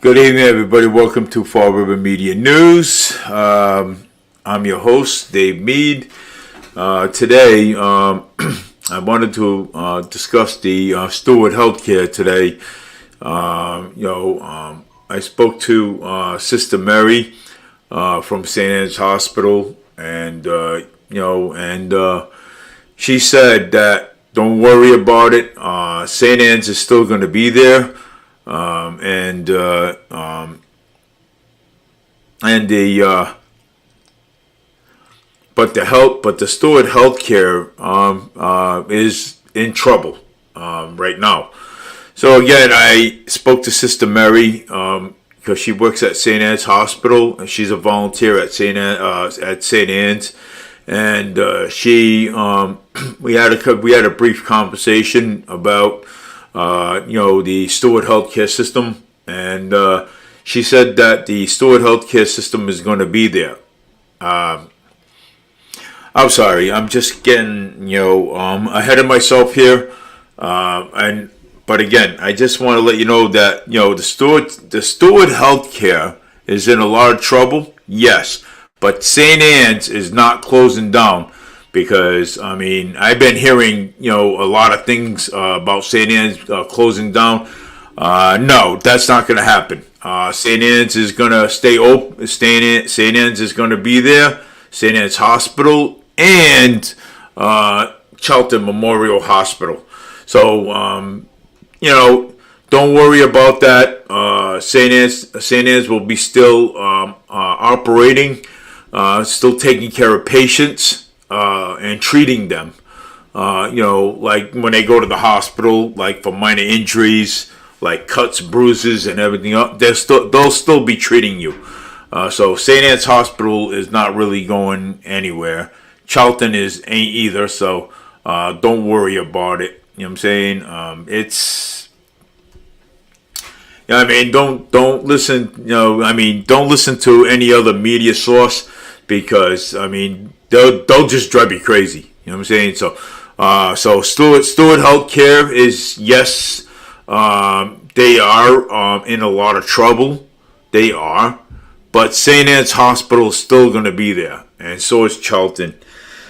Good evening, everybody. Welcome to Fall River Media News. I'm your host, Dave Mead. Today, I wanted to discuss the Steward Healthcare today. I spoke to Sister Mary from St. Anne's Hospital, and she said that don't worry about it. St. Anne's is still going to be there. And the Steward Healthcare is in trouble right now. So again, I spoke to Sister Mary because she works at St. Anne's Hospital, and she's a volunteer at St. Anne's, and we had a brief conversation about the Steward Healthcare system, and she said that the Steward Healthcare system is going to be there. I'm sorry, I'm just getting ahead of myself here, but again, I just want to let you know that the Steward Healthcare is in a lot of trouble. Yes, but St. Anne's is not closing down. Because, I've been hearing, a lot of things about St. Anne's closing down. No, that's not going to happen. St. Anne's is going to stay open. St. Anne's is going to be there. St. Anne's Hospital and Charlton Memorial Hospital. So, don't worry about that. St. Anne's will be still operating, still taking care of patients. And treating them, like when they go to the hospital, like for minor injuries, like cuts, bruises, and everything else, they'll still be treating you. So St. Anne's Hospital is not really going anywhere. Charlton ain't either. So don't worry about it. You know what I'm saying? Don't listen. Don't listen to any other media source because they'll just drive you crazy. You know what I'm saying? So Steward Healthcare is, yes, they are in a lot of trouble. They are, but St. Anne's Hospital is still going to be there, and so is Charlton.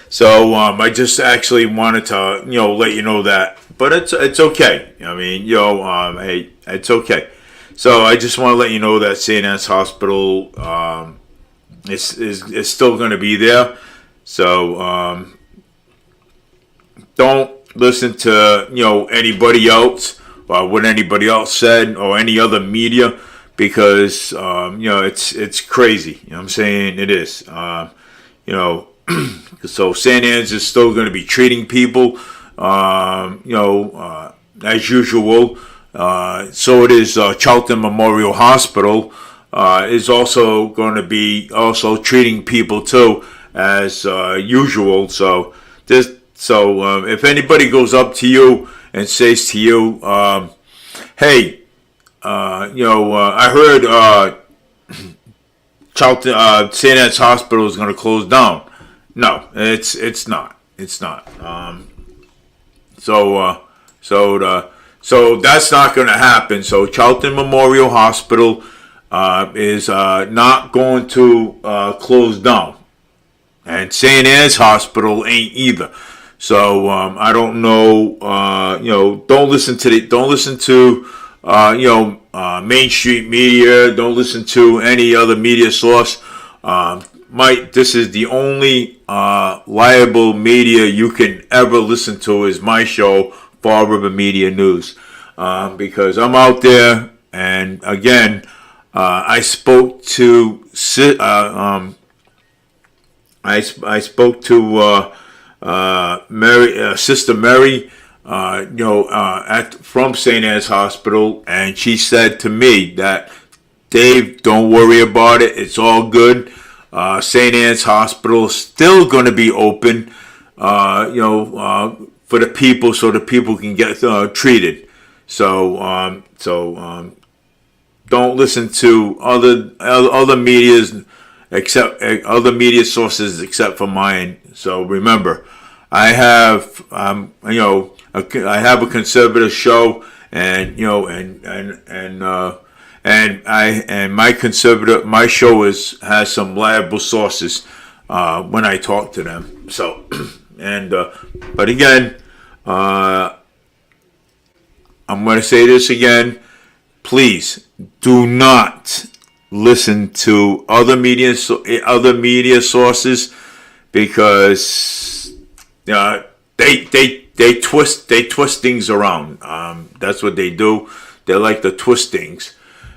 So I just actually wanted to let you know that, but it's okay. Hey, it's okay. So I just want to let you know that St. Anne's Hospital is still going to be there. So don't listen to anybody else or what anybody else said or any other media because it's crazy. You know what I'm saying? It is. So St. Anne's is still going to be treating people as usual. So it is Charlton Memorial Hospital is also going to be also treating people too. As usual. So if anybody goes up to you and says to you, "Hey, I heard Charlton St. Anne's Hospital is going to close down." No, it's not. It's not. So that's not going to happen. So Charlton Memorial Hospital is not going to close down. And St. Anne's Hospital ain't either. So I don't know. Don't listen to Main Street media. Don't listen to any other media source. This is the only liable media you can ever listen to. Is my show, Fall River Media News, because I'm out there. And again, I spoke to. I spoke to Mary, Sister Mary, from St. Anne's Hospital, and she said to me that, Dave, don't worry about it. It's all good. St. Anne's Hospital is still going to be open, for the people, so the people can get treated. So don't listen to other medias. Except other media sources except for mine. So remember, I have I have a conservative show, and and my show has some reliable sources when I talk to them. So, and but again, I'm going to say this again. Please do not listen to other media sources, because they twist things around. That's what they do. They like to twist things.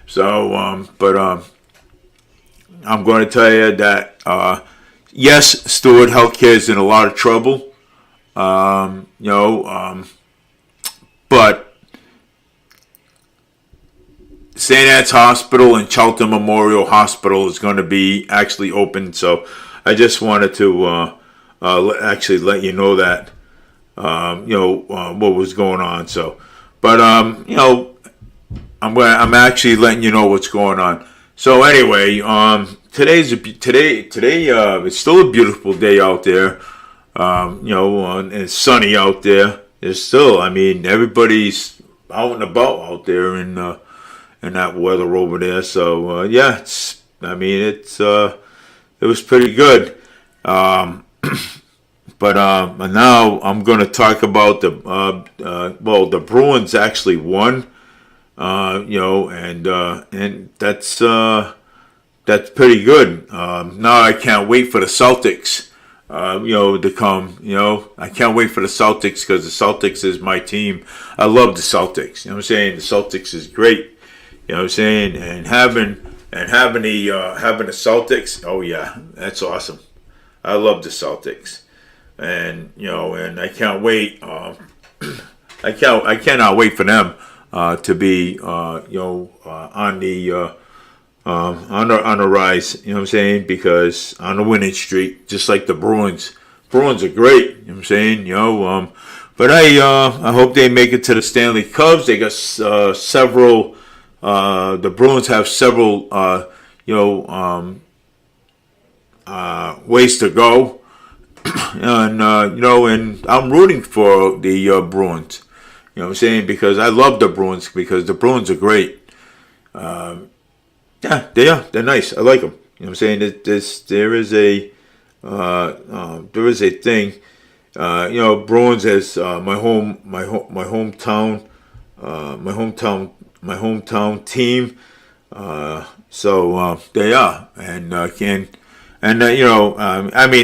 So, I'm going to tell you that yes, Steward Healthcare is in a lot of trouble. But St. Anne's Hospital and Charlton Memorial Hospital is going to be actually open. So I just wanted to actually let you know that, what was going on. So, but, I'm actually letting you know what's going on. So anyway, today it's still a beautiful day out there. And it's sunny out there. It's still, everybody's out and about out there in that weather over there. So it was pretty good. But now I'm going to talk about the Bruins actually won. And that's pretty good. Now I can't wait for the Celtics, to come. I can't wait for the Celtics, because the Celtics is my team. I love the Celtics. You know what I'm saying? The Celtics is great. You know what I'm saying? And having the Celtics, oh yeah, that's awesome. I love the Celtics, and and I can't wait. I cannot wait for them to be on the rise. You know what I'm saying? Because on the winning streak, just like the Bruins. Bruins are great. You know what I'm saying? But I hope they make it to the Stanley Cups. They got several. The Bruins have several ways to go, and and I'm rooting for the Bruins. You know what I'm saying? Because I love the Bruins, because the Bruins are great. Yeah, they are. They're nice. I like them. You know what I'm saying? There is a thing. Bruins is my hometown team. So they are, and the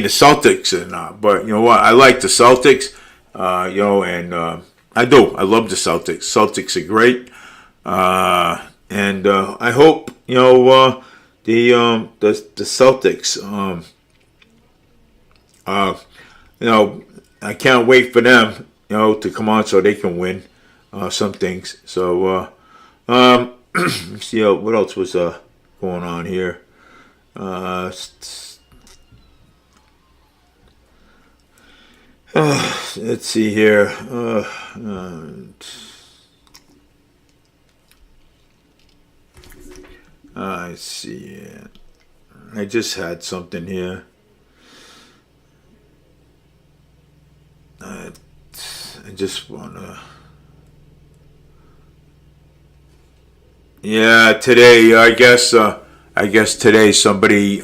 Celtics, and but you know what? I like the Celtics. I do. I love the Celtics. Celtics are great. And I hope the Celtics. I can't wait for them to come on so they can win some things. So let's see what else was going on here. Let's see here. I see. I just had something here. I just wanna. Yeah, today I guess today somebody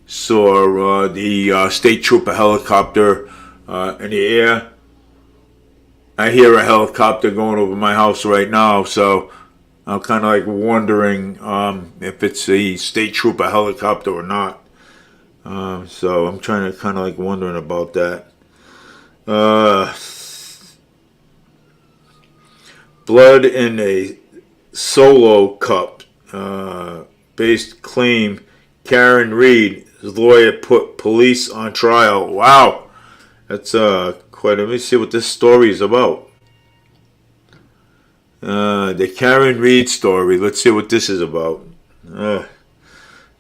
saw the state trooper helicopter in the air. I hear a helicopter going over my house right now, so I'm kind of like wondering if it's a state trooper helicopter or not. So I'm trying to kind of like wondering about that. Blood in a Solo Cup based claim. Karen Reed's lawyer put police on trial. Wow. That's quite. Let me see what this story is about. The Karen Reed story. Let's see what this is about. The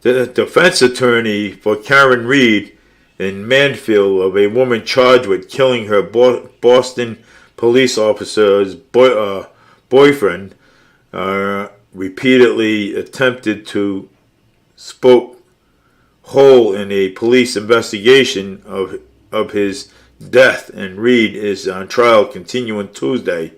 defense attorney for Karen Reed in Manfield, of a woman charged with killing her Boston police officer's boyfriend, repeatedly attempted to poke hole in a police investigation of his death, and Reed is on trial continuing Tuesday.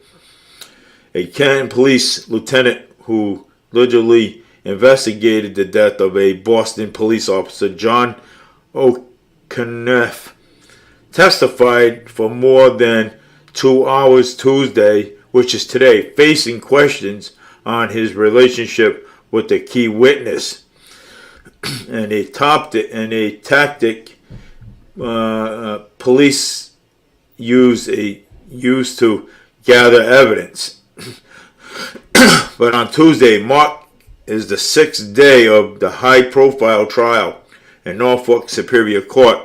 A Canton police lieutenant who allegedly investigated the death of a Boston police officer, John O'Connell, testified for more than 2 hours Tuesday, which is today, facing questions on his relationship with the key witness and a tactic police used to gather evidence. But on Tuesday, Mark is the 6th day of the high-profile trial in Norfolk Superior Court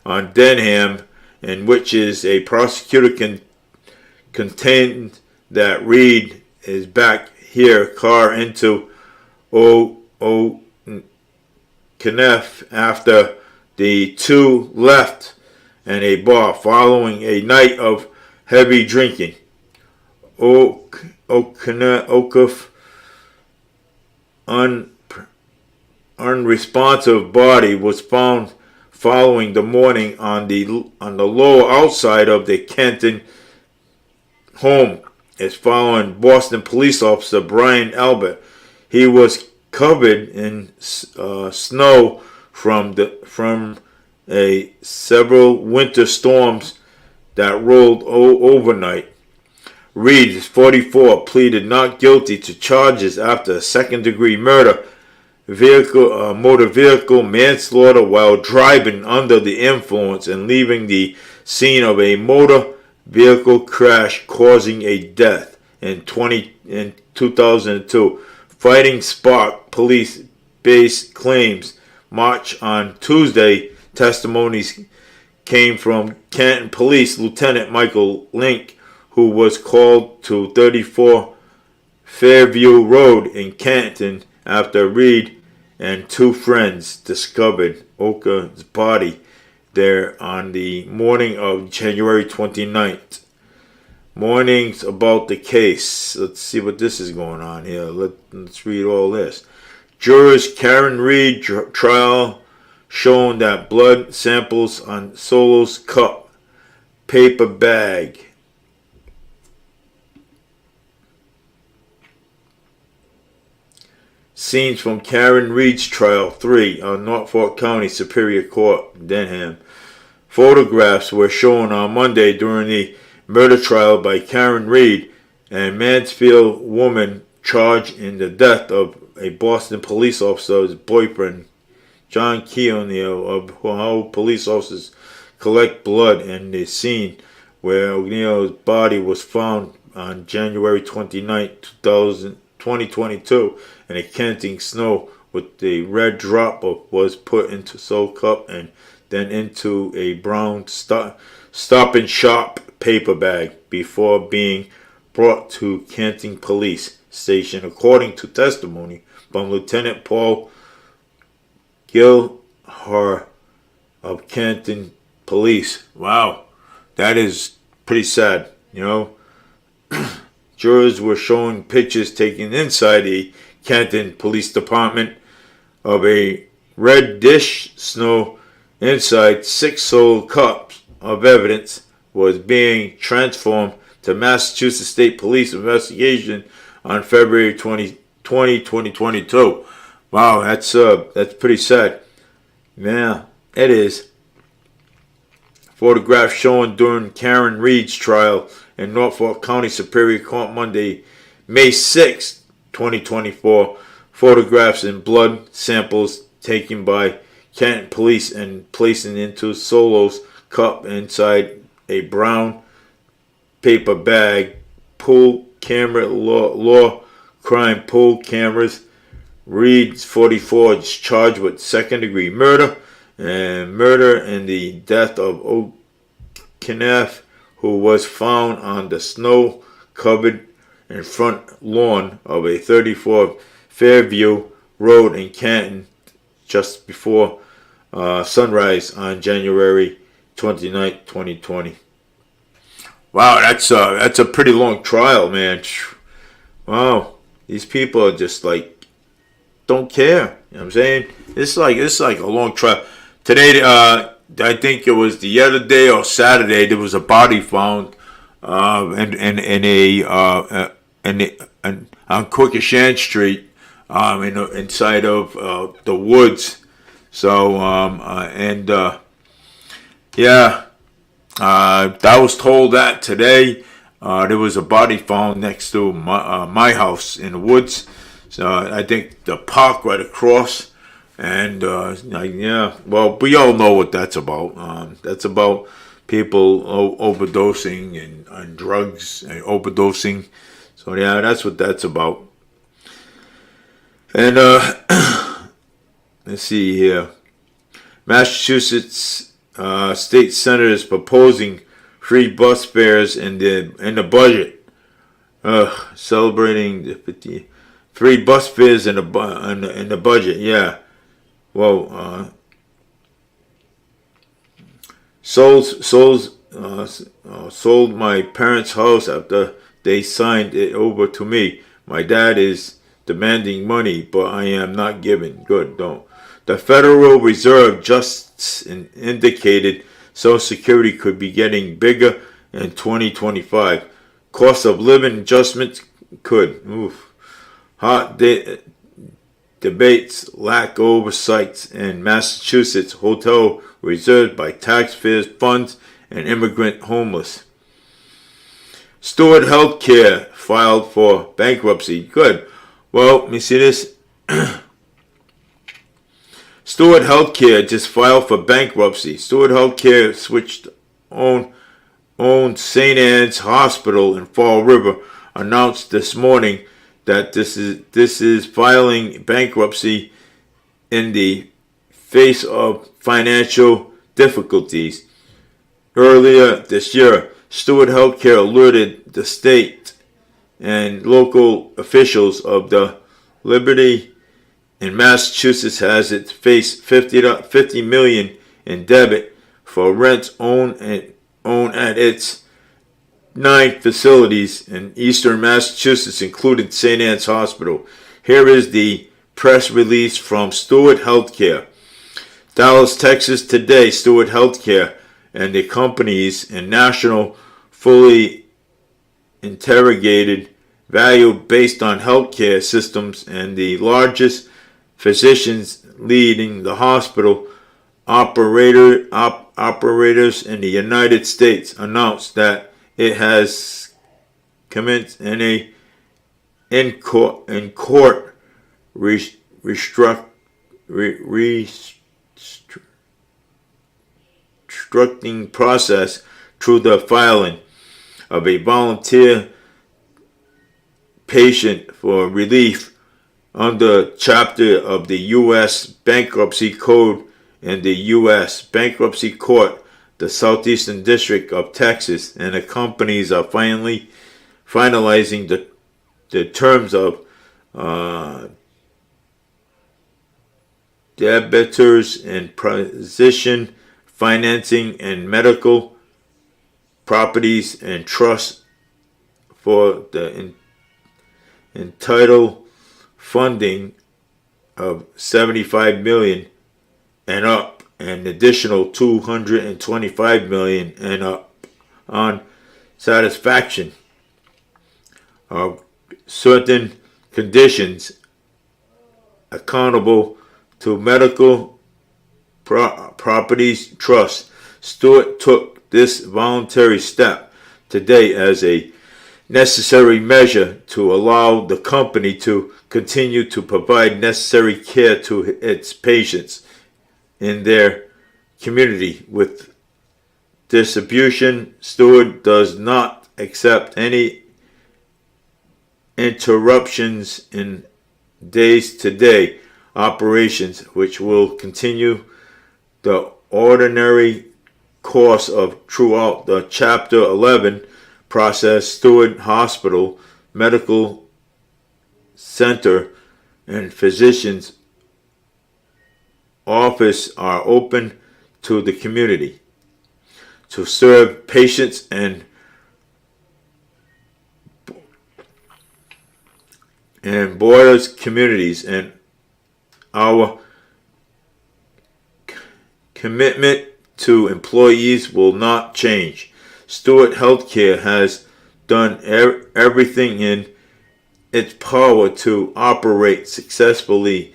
on Denham, in which is a prosecutor contend that Reed is back here car into Kenneth after the two left and a bar following a night of heavy drinking. O'Keefe unresponsive body was found following the morning on the lower outside of the Canton home. It's following Boston police officer Brian Albert. He was covered in snow from several winter storms that rolled overnight. Reed, 44, pleaded not guilty to charges after second-degree murder, motor vehicle manslaughter while driving under the influence and leaving the scene of a motor vehicle crash causing a death in 2002. Fighting Spark police base claims March on Tuesday. Testimonies came from Canton Police Lieutenant Michael Link, who was called to 34 Fairview Road in Canton after Reed and two friends discovered Oka's body there on the morning of January 29th. Mornings about the case. Let's see what this is going on here. Let's read all this. Jurors Karen Reed trial shown that blood samples on Solo's cup, paper bag. Scenes from Karen Reed's trial 3 on Norfolk County Superior Court, Denham. Photographs were shown on Monday during the murder trial by Karen Reed, a Mansfield woman charged in the death of a Boston police officer's boyfriend, John O'Neill, of how police officers collect blood in the scene where O'Neill's body was found on January 29, 2022, in a Canting snow with the red drop was put into Soul Cup and then into a brown Stop and Shop paper bag before being brought to Canting Police Station, according to testimony from Lieutenant Paul Gilhar of Canton Police. Wow, that is pretty sad, you know. Jurors were showing pictures taken inside the Canton Police Department of a red dish snow inside 6 Soul cups of evidence was being transformed to Massachusetts State Police investigation on February 2022. Wow, that's pretty sad. Yeah, it is. Photographs shown during Karen Reed's trial in Norfolk County Superior Court Monday, May 6, 2024. Photographs and blood samples taken by Canton Police and placing into Solo's cup inside a brown paper bag. Pool camera law crime pool cameras. Reed's 44 is charged with second-degree murder and murder in the death of O'Connell, who was found on the snow-covered in front lawn of a 34 Fairview Road in Canton just before sunrise on January 29, 2020. Wow, that's a pretty long trial, man. Wow, these people are just like don't care. You know what I'm saying? It's like a long trial. Today, I think it was the other day or Saturday, there was a body found on Quikashan Street inside of the woods. So yeah, I was told that today. There was a body found next to my house in the woods. So I think the park right across. And yeah, well, we all know what that's about. That's about people overdosing and drugs and overdosing. So yeah, that's what that's about. And let's see here. Massachusetts state senator is proposing free bus fares in the budget. Celebrating the 50 free bus fares in the budget. Yeah. Well, sold my parents' house after they signed it over to me. My dad is demanding money, but I am not giving. Good, don't. The Federal Reserve just indicated Social Security could be getting bigger in 2025. Cost of living adjustments could. Oof. Hot debates lack oversight in Massachusetts hotel reserved by taxpayers' funds and immigrant homeless. Steward Healthcare filed for bankruptcy. Good. Well, let me see this. Steward Healthcare just filed for bankruptcy. Steward Healthcare switched owned St. Anne's Hospital in Fall River announced this morning that this is filing bankruptcy in the face of financial difficulties. Earlier this year, Steward Healthcare alerted the state and local officials of the Liberty in Massachusetts has it faced $50 million in debt for rent owned at its 9 facilities in eastern Massachusetts, including St. Anne's Hospital. Here is the press release from Steward Healthcare. Dallas, Texas today, Steward Healthcare and the companies and national fully interrogated value based on healthcare systems and the largest physicians leading the hospital operators in the United States announced that it has commenced in court restructuring process through the filing of a volunteer patient for relief under chapter of the U.S. Bankruptcy Code in the U.S. Bankruptcy Court, the Southeastern District of Texas, and the companies are finalizing the terms of debtors and position financing and medical properties and trusts for the entitled funding of $75 million and up, an additional $225 million and up on satisfaction of certain conditions accountable to medical properties trust. Stewart took this voluntary step today as a necessary measure to allow the company to continue to provide necessary care to its patients in their community with distribution. Steward does not accept any interruptions in days-to-day operations, which will continue the ordinary course of throughout the Chapter 11 process. Steward Hospital, Medical Center, and Physicians Office are open to the community to serve patients and borders communities, and our commitment to employees will not change. Steward Healthcare has done everything in its power to operate successfully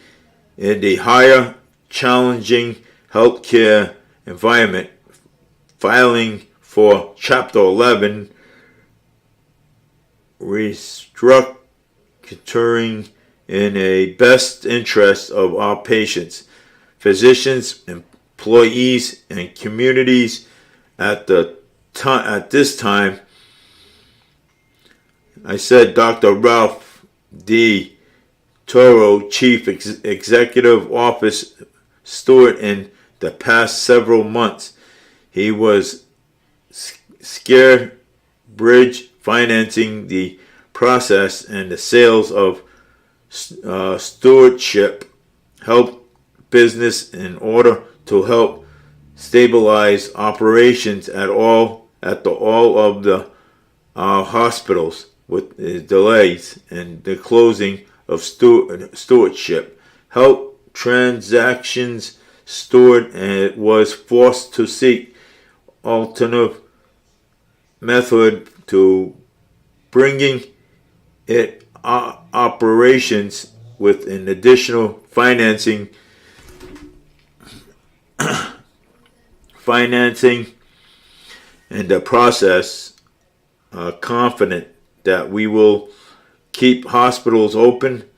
in the higher, challenging healthcare environment, filing for Chapter 11 restructuring in a best interest of our patients, physicians, employees, and communities at this time. I said Dr. Ralph D. Toro, Chief Executive Office Steward, in the past several months, he was scared bridge financing the process and the sales of stewardship help business in order to help stabilize operations at all of the hospitals with delays and the closing of stewardship help transactions. Steward was forced to seek alternative method to bringing it operations with an additional financing and the process. Confident that we will keep hospitals open,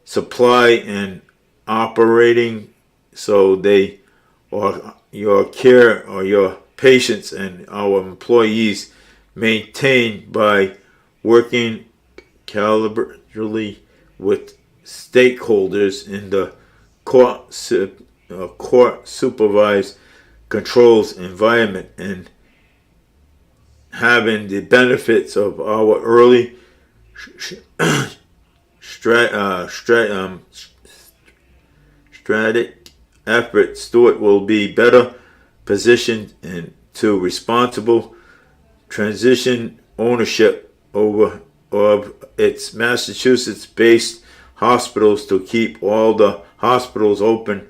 supply and operating so they or your care or your patients and our employees maintained by working collaboratively with stakeholders in the court supervised controls environment and having the benefits of our early strategic efforts. Steward will be better positioned and to responsible transition ownership over of its Massachusetts-based hospitals to keep all the hospitals open,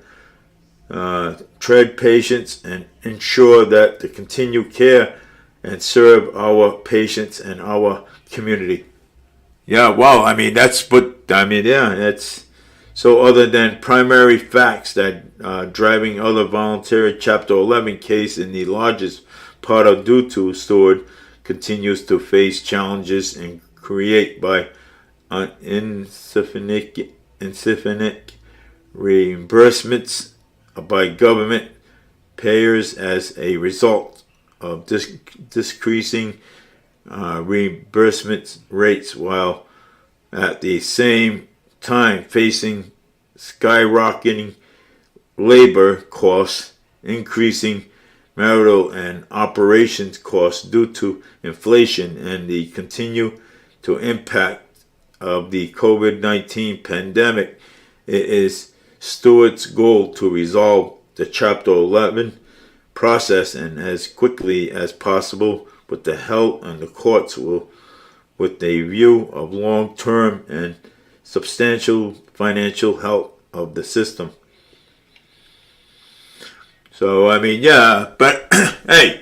treat patients, and ensure that the continued care and serve our patients and our community. Yeah, well, I mean, that's so other than primary facts that driving other voluntary Chapter 11 case in the largest part of due to Steward continues to face challenges and create by insufficient reimbursements by government payers as a result of decreasing reimbursement rates, while at the same time facing skyrocketing labor costs, increasing marital and operations costs due to inflation, and the continue to impact of the COVID-19 pandemic. It is Steward's goal to resolve the Chapter 11 process and as quickly as possible with the help and the courts will, with a view of long-term and substantial financial health of the system. So I mean, yeah, but hey,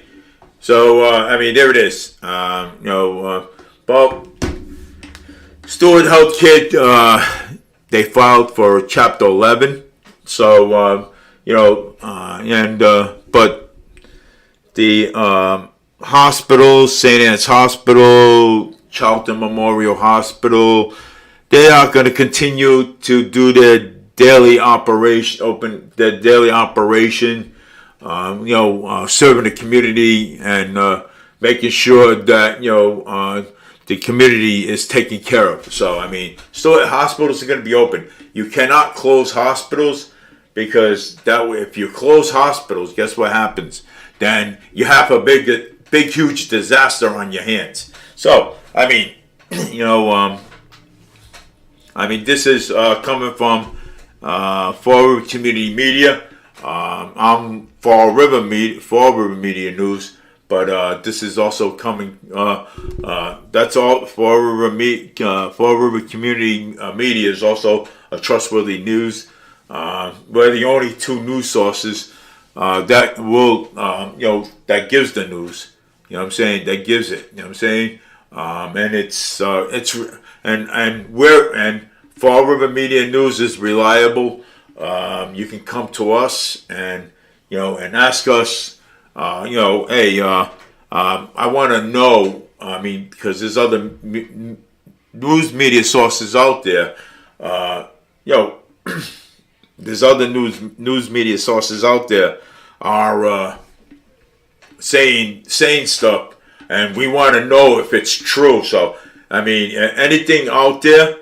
so I mean, there it is. But Steward Healthcare, they filed for Chapter 11. So but the hospitals, St. Anne's Hospital, Charlton Memorial Hospital, they are going to continue to do their daily operation, serving the community and making sure that the community is taken care of. So I mean, still hospitals are going to be open. You cannot close hospitals, because that way, if you close hospitals, guess what happens? Then you have a big, huge disaster on your hands. So I mean, this is coming from Fall River Community Media. I'm Fall River Media News, but this is also coming. That's all. Fall River Community Media is also a trustworthy news. We're the only two news sources that will, that gives the news. You know what I'm saying? That gives it. You know what I'm saying? And and Fall River Media News is reliable. You can come to us and and ask us. Hey, I want to know. I mean, because there's other news media sources out there. You know, there's other news media sources out there are saying stuff, and we want to know if it's true. So, I mean, anything out there,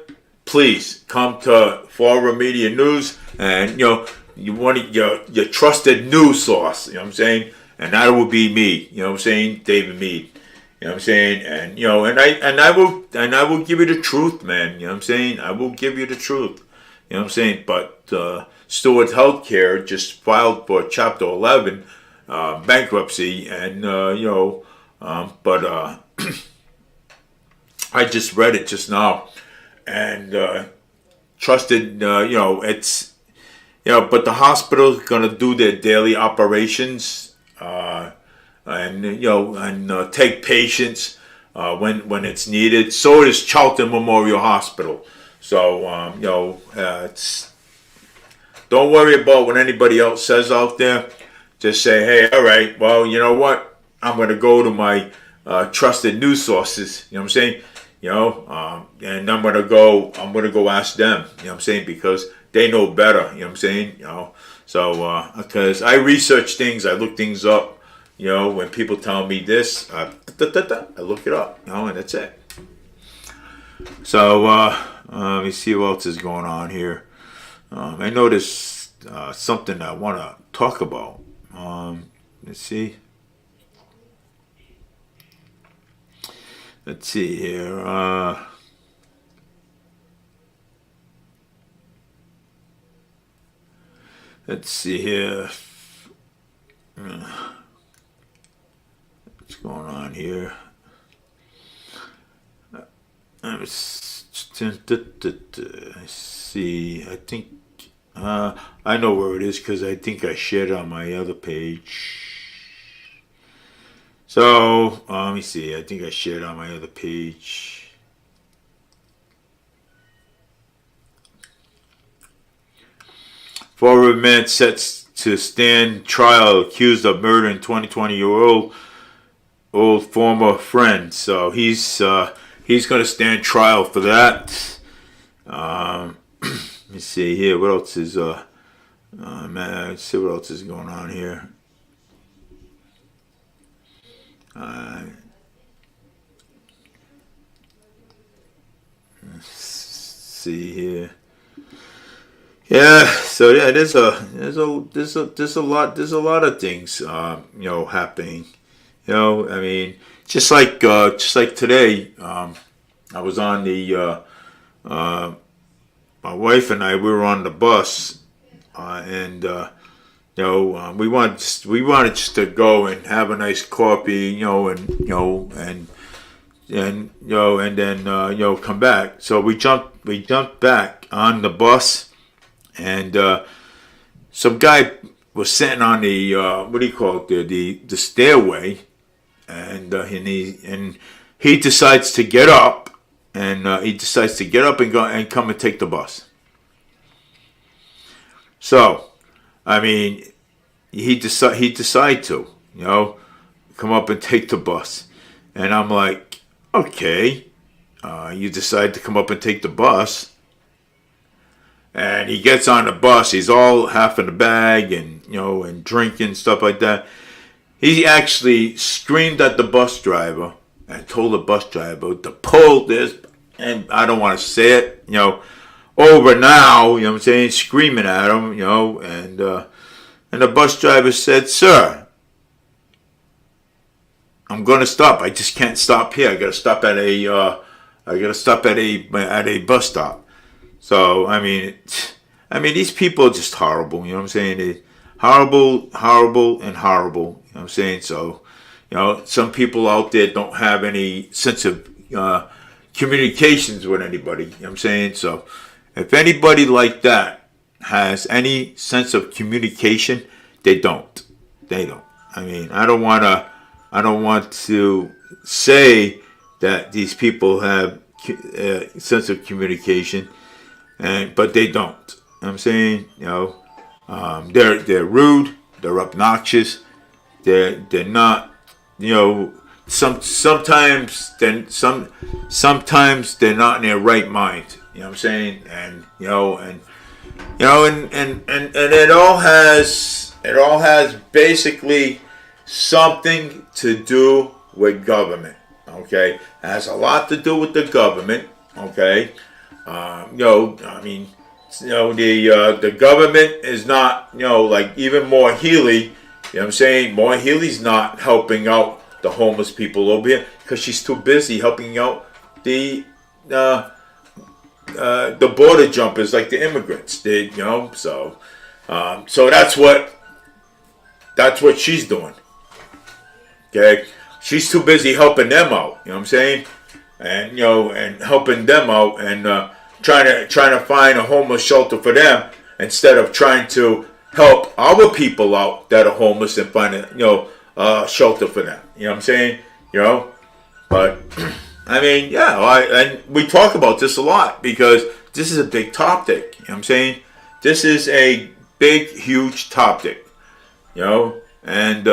please come to Florida Media News, and you want your trusted news source. You know what I'm saying, and that will be me. You know what I'm saying, David Mead. You know what I'm saying, and I will give you the truth, man. You know what I'm saying, I will give you the truth. You know what I'm saying, but Steward Healthcare just filed for Chapter 11 bankruptcy, and but I just read it just now, and trusted. It's but the hospital's gonna do their daily operations, and take patients when it's needed. So is Charlton Memorial Hospital. So don't worry about what anybody else says out there. Just say, hey, all right, well, you know what? I'm going to go to my trusted news sources. You know what I'm saying? And I'm going to go ask them. You know what I'm saying? Because they know better. You know what I'm saying? So because I research things, I look things up. When people tell me this, I look it up. And that's it. So let me see what else is going on here. I noticed something I want to talk about. Let's see. Let's see here. Let's see here. What's going on here? Let's see. I think I know where it is because I think I shared it on my other page. So let me see. I think I shared it on my other page. Forward man sets to stand trial accused of murdering 20-year-old former friend. So he's going to stand trial for that. Let me see here. What else is man? Let's see what else is going on here. Let's see here. Yeah. So yeah, there's a lot of things happening. I mean, just like today, I was on the my wife and I, we were on the bus, and we wanted just to go and have a nice coffee, and then come back. So we jumped back on the bus, and some guy was sitting on the what do you call it, the stairway, and he decides to get up, and go and come and take the bus. So, I mean, he decided to, come up and take the bus, and I'm like, okay, you decide to come up and take the bus. And he gets on the bus. He's all half in the bag, and and drinking, stuff like that. He actually screamed at the bus driver and told the bus driver to pull this, and I don't want to say it, over now. You know what I'm saying? Screaming at him, and the bus driver said, "Sir, I'm going to stop. I just can't stop here. I got to stop at a bus stop." So I mean, these people are just horrible. You know what I'm saying? They're horrible, and horrible. You know what I'm saying? So, some people out there don't have any sense of communications with anybody. You know what I'm saying? So, if anybody like that has any sense of communication, they don't. I mean, I don't want to say that these people have a sense of communication, but they don't. You know what I'm saying, they're rude, they're obnoxious, they're not, sometimes they're not in their right mind. You know what I'm saying, and it all has basically something to do with government. Okay, it has a lot to do with the government. Okay, the government is not, like even Moore Healy. You know what I'm saying? Moore Healy's not helping out the homeless people over here because she's too busy helping out the border jumpers, like the immigrants. So that's what she's doing. Okay, she's too busy helping them out. You know what I'm saying? And and helping them out, and trying to find a homeless shelter for them instead of trying to help our people out that are homeless and find a shelter for them. You know what I'm saying? But and we talk about this a lot because this is a big topic. You know what I'm saying? This is a big, huge topic. And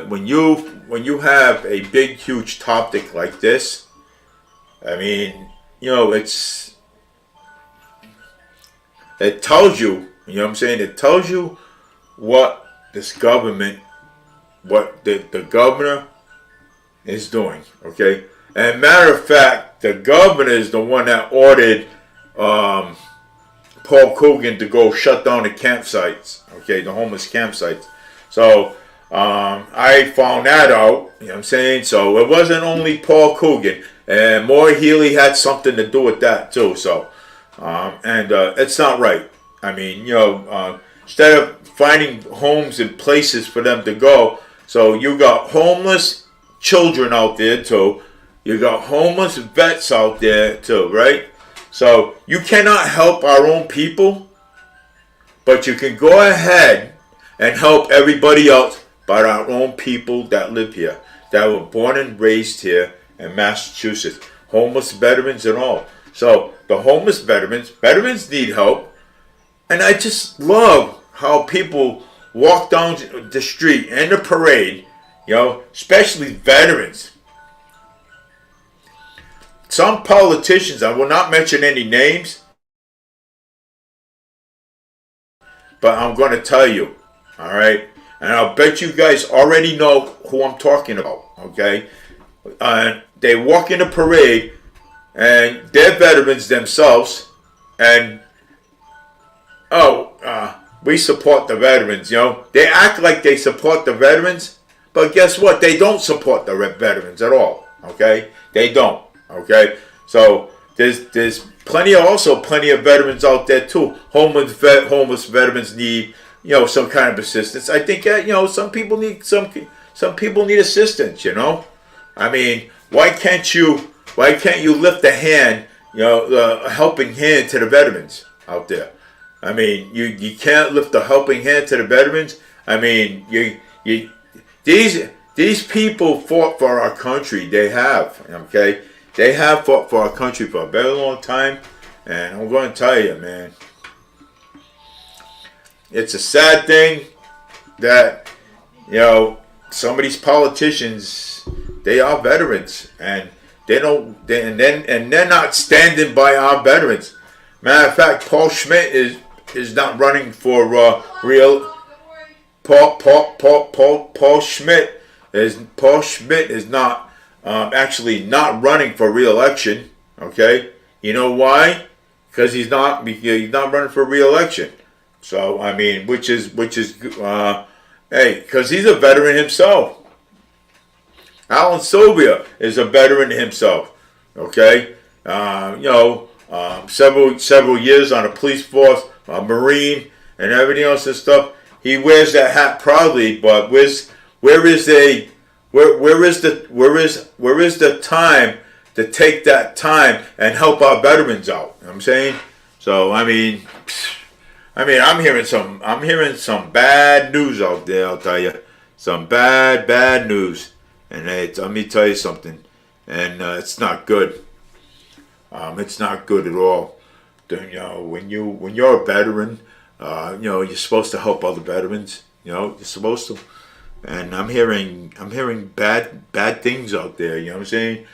when you have a big, huge topic like this, it tells you, it tells you what this government, what the governor is doing, okay? And matter of fact, the governor is the one that ordered Paul Coogan to go shut down the campsites, okay, the homeless campsites. So I found that out, you know what I'm saying? So it wasn't only Paul Coogan, and Moore Healy had something to do with that too. So, it's not right. Instead of finding homes and places for them to go, so you got homeless children out there too. You got homeless vets out there too, right? So you cannot help our own people, but you can go ahead and help everybody else but our own people that live here, that were born and raised here in Massachusetts, homeless veterans and all. So the homeless veterans need help. And I just love how people walk down the street in the parade, especially veterans. Some politicians, I will not mention any names, but I'm going to tell you, all right? And I'll bet you guys already know who I'm talking about, okay? They walk in the parade, and they're veterans themselves, and we support the veterans, They act like they support the veterans, but guess what? They don't support the veterans at all, okay? They don't, okay? So there's plenty of veterans out there too. Homeless veterans need, some kind of assistance. I think some people need assistance, why can't you lift a hand, a helping hand to the veterans out there? You can't lift a helping hand to the veterans. These people fought for our country. They have, okay? They have fought for our country for a very long time. And I'm going to tell you, man, it's a sad thing that, some of these politicians, they are veterans, and they're not standing by our veterans. Matter of fact, Paul Schmidt is not running for real. Paul Schmidt is not actually not running for re-election. Okay, you know why? Because he's not running for re-election. So which is because he's a veteran himself. Alan Sylvia is a veteran himself. Okay, several years on the police force, a Marine, and everything else and stuff. He wears that hat proudly, but where is the time to take that time and help our veterans out? You know what I'm saying? So I'm hearing some bad news out there. I'll tell you, some bad news. And let me tell you something. and it's not good. It's not good at all. When you're a veteran, you're supposed to help other veterans. You're supposed to. And I'm hearing bad things out there. You know what I'm saying?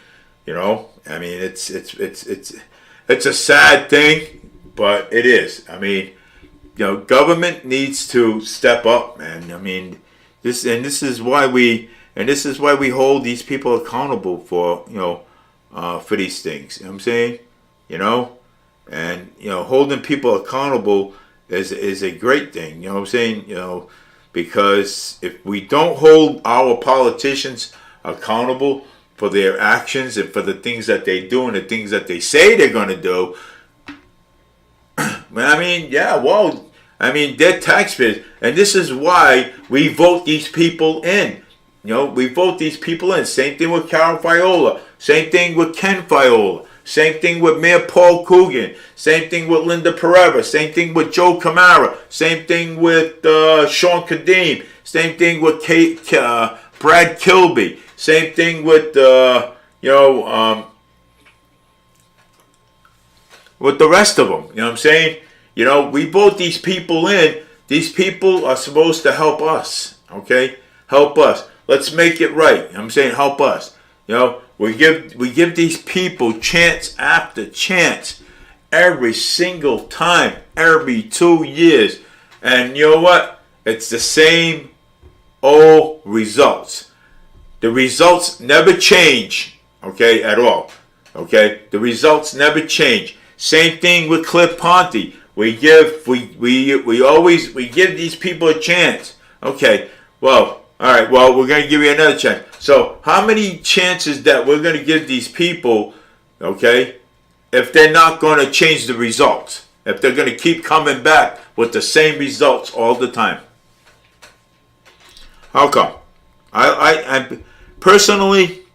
I mean, it's a sad thing, but it is. I mean, government needs to step up, man. I mean, this is why we hold these people accountable for for these things. You know what I'm saying? And holding people accountable is a great thing. You know what I'm saying? Because if we don't hold our politicians accountable for their actions and for the things that they do and the things that they say they're going to do, I mean, they're taxpayers, and this is why we vote these people in. We vote these people in. Same thing with Carol Fiola. Same thing with Ken Fiola. Same thing with Mayor Paul Coogan. Same thing with Linda Pereira. Same thing with Joe Camara. Same thing with Sean Kadeem. Same thing with Brad Kilby. Same thing with with the rest of them. You know what I'm saying? We vote these people in. These people are supposed to help us. Okay, help us. Let's make it right. You know what I'm saying, help us. We give these people chance after chance, every single time, every 2 years, and you know what? It's the same old results. The results never change, okay, at all. Okay, the results never change. Same thing with Cliff Ponte. We give these people a chance. Okay, well, all right, well, we're going to give you another chance. So how many chances that we're going to give these people, okay, if they're not going to change the results, if they're going to keep coming back with the same results all the time? How come? I personally,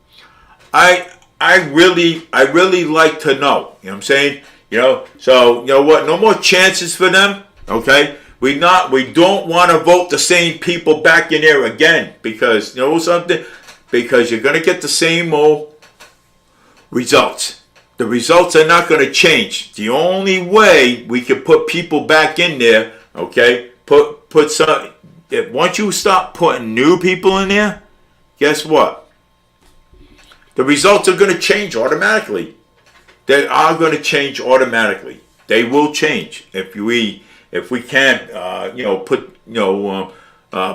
I really like to know. You know what I'm saying? So you know what? No more chances for them. Okay. We don't want to vote the same people back in there again, because something, because you're going to get the same old results. The results are not going to change. The only way we can put people back in there, okay, put some. Once you stop putting new people in there, guess what? The results are going to change automatically. They are going to change automatically. They will change if we can't,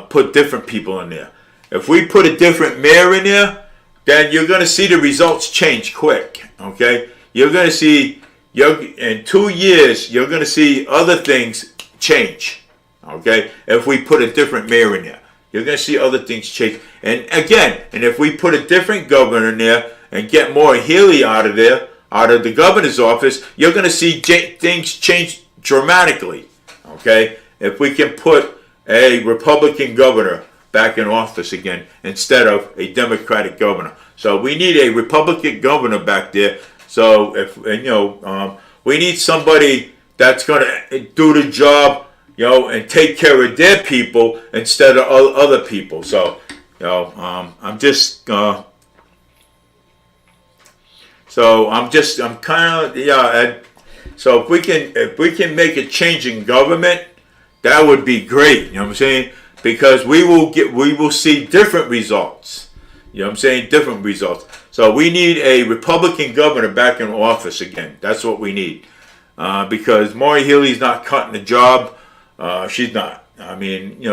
put different people in there. If we put a different mayor in there, then you're going to see the results change quick. Okay, you're going to see, in 2 years, you're going to see other things change. Okay, if we put a different mayor in there, you're going to see other things change. And again, if we put a different governor in there and get more Healy out of there, out of the governor's office, you're going to see things change dramatically. Okay, if we can put a Republican governor back in office again instead of a Democratic governor. So we need a Republican governor back there. So we need somebody that's going to do the job, and take care of their people instead of other people. So, I'm kind of, so if we can make a change in government, that would be great. You know what I'm saying? Because we will see different results. You know what I'm saying? Different results. So we need a Republican governor back in office again. That's what we need. Because Maura Healey's not cutting the job. She's not. I mean,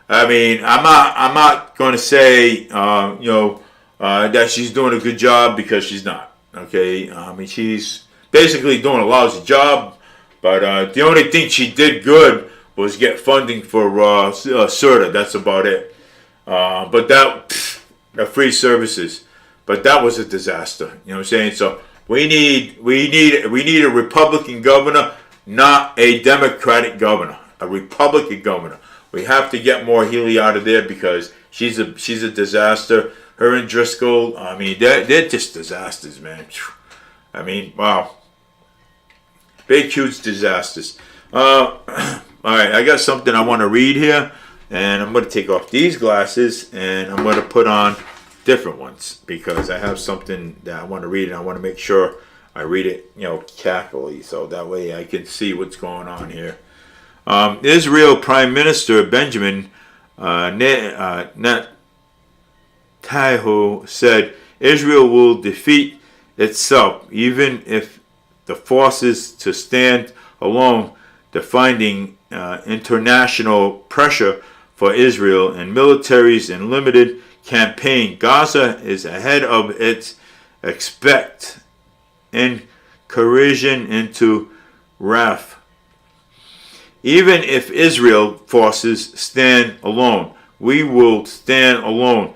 I'm not going to say, that she's doing a good job, because she's not. Okay. I mean, she's basically doing a lousy job. But the only thing she did good was get funding for CERTA. That's about it. But the free services. But that was a disaster. You know what I'm saying? So we need a Republican governor, not a Democratic governor. A Republican governor. We have to get Maura Healey out of there, because she's a disaster. Her and Driscoll, I mean, they're just disasters, man. I mean, wow. Big, huge disasters. All right, I got something I want to read here, and I'm going to take off these glasses, and I'm going to put on different ones because I have something that I want to read and I want to make sure I read it, carefully, so that way I can see what's going on here. Israel Prime Minister Benjamin Netanyahu said Israel will defeat itself even if the forces to stand alone, defying international pressure for Israel and militaries and limited campaign. Gaza is ahead of its expect incursion into Rafah. Even if Israel forces stand alone, we will stand alone,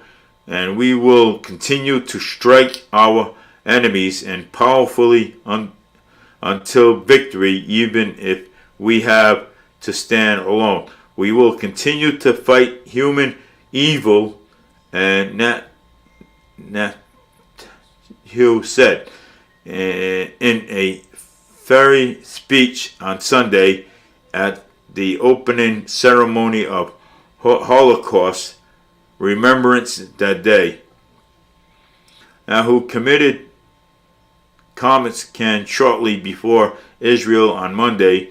and we will continue to strike our enemies and powerfully until victory, even if we have to stand alone. We will continue to fight human evil, and Netanyahu said in a fiery speech on Sunday at the opening ceremony of Holocaust Remembrance that day. Now, who committed comments can shortly before Israel on Monday,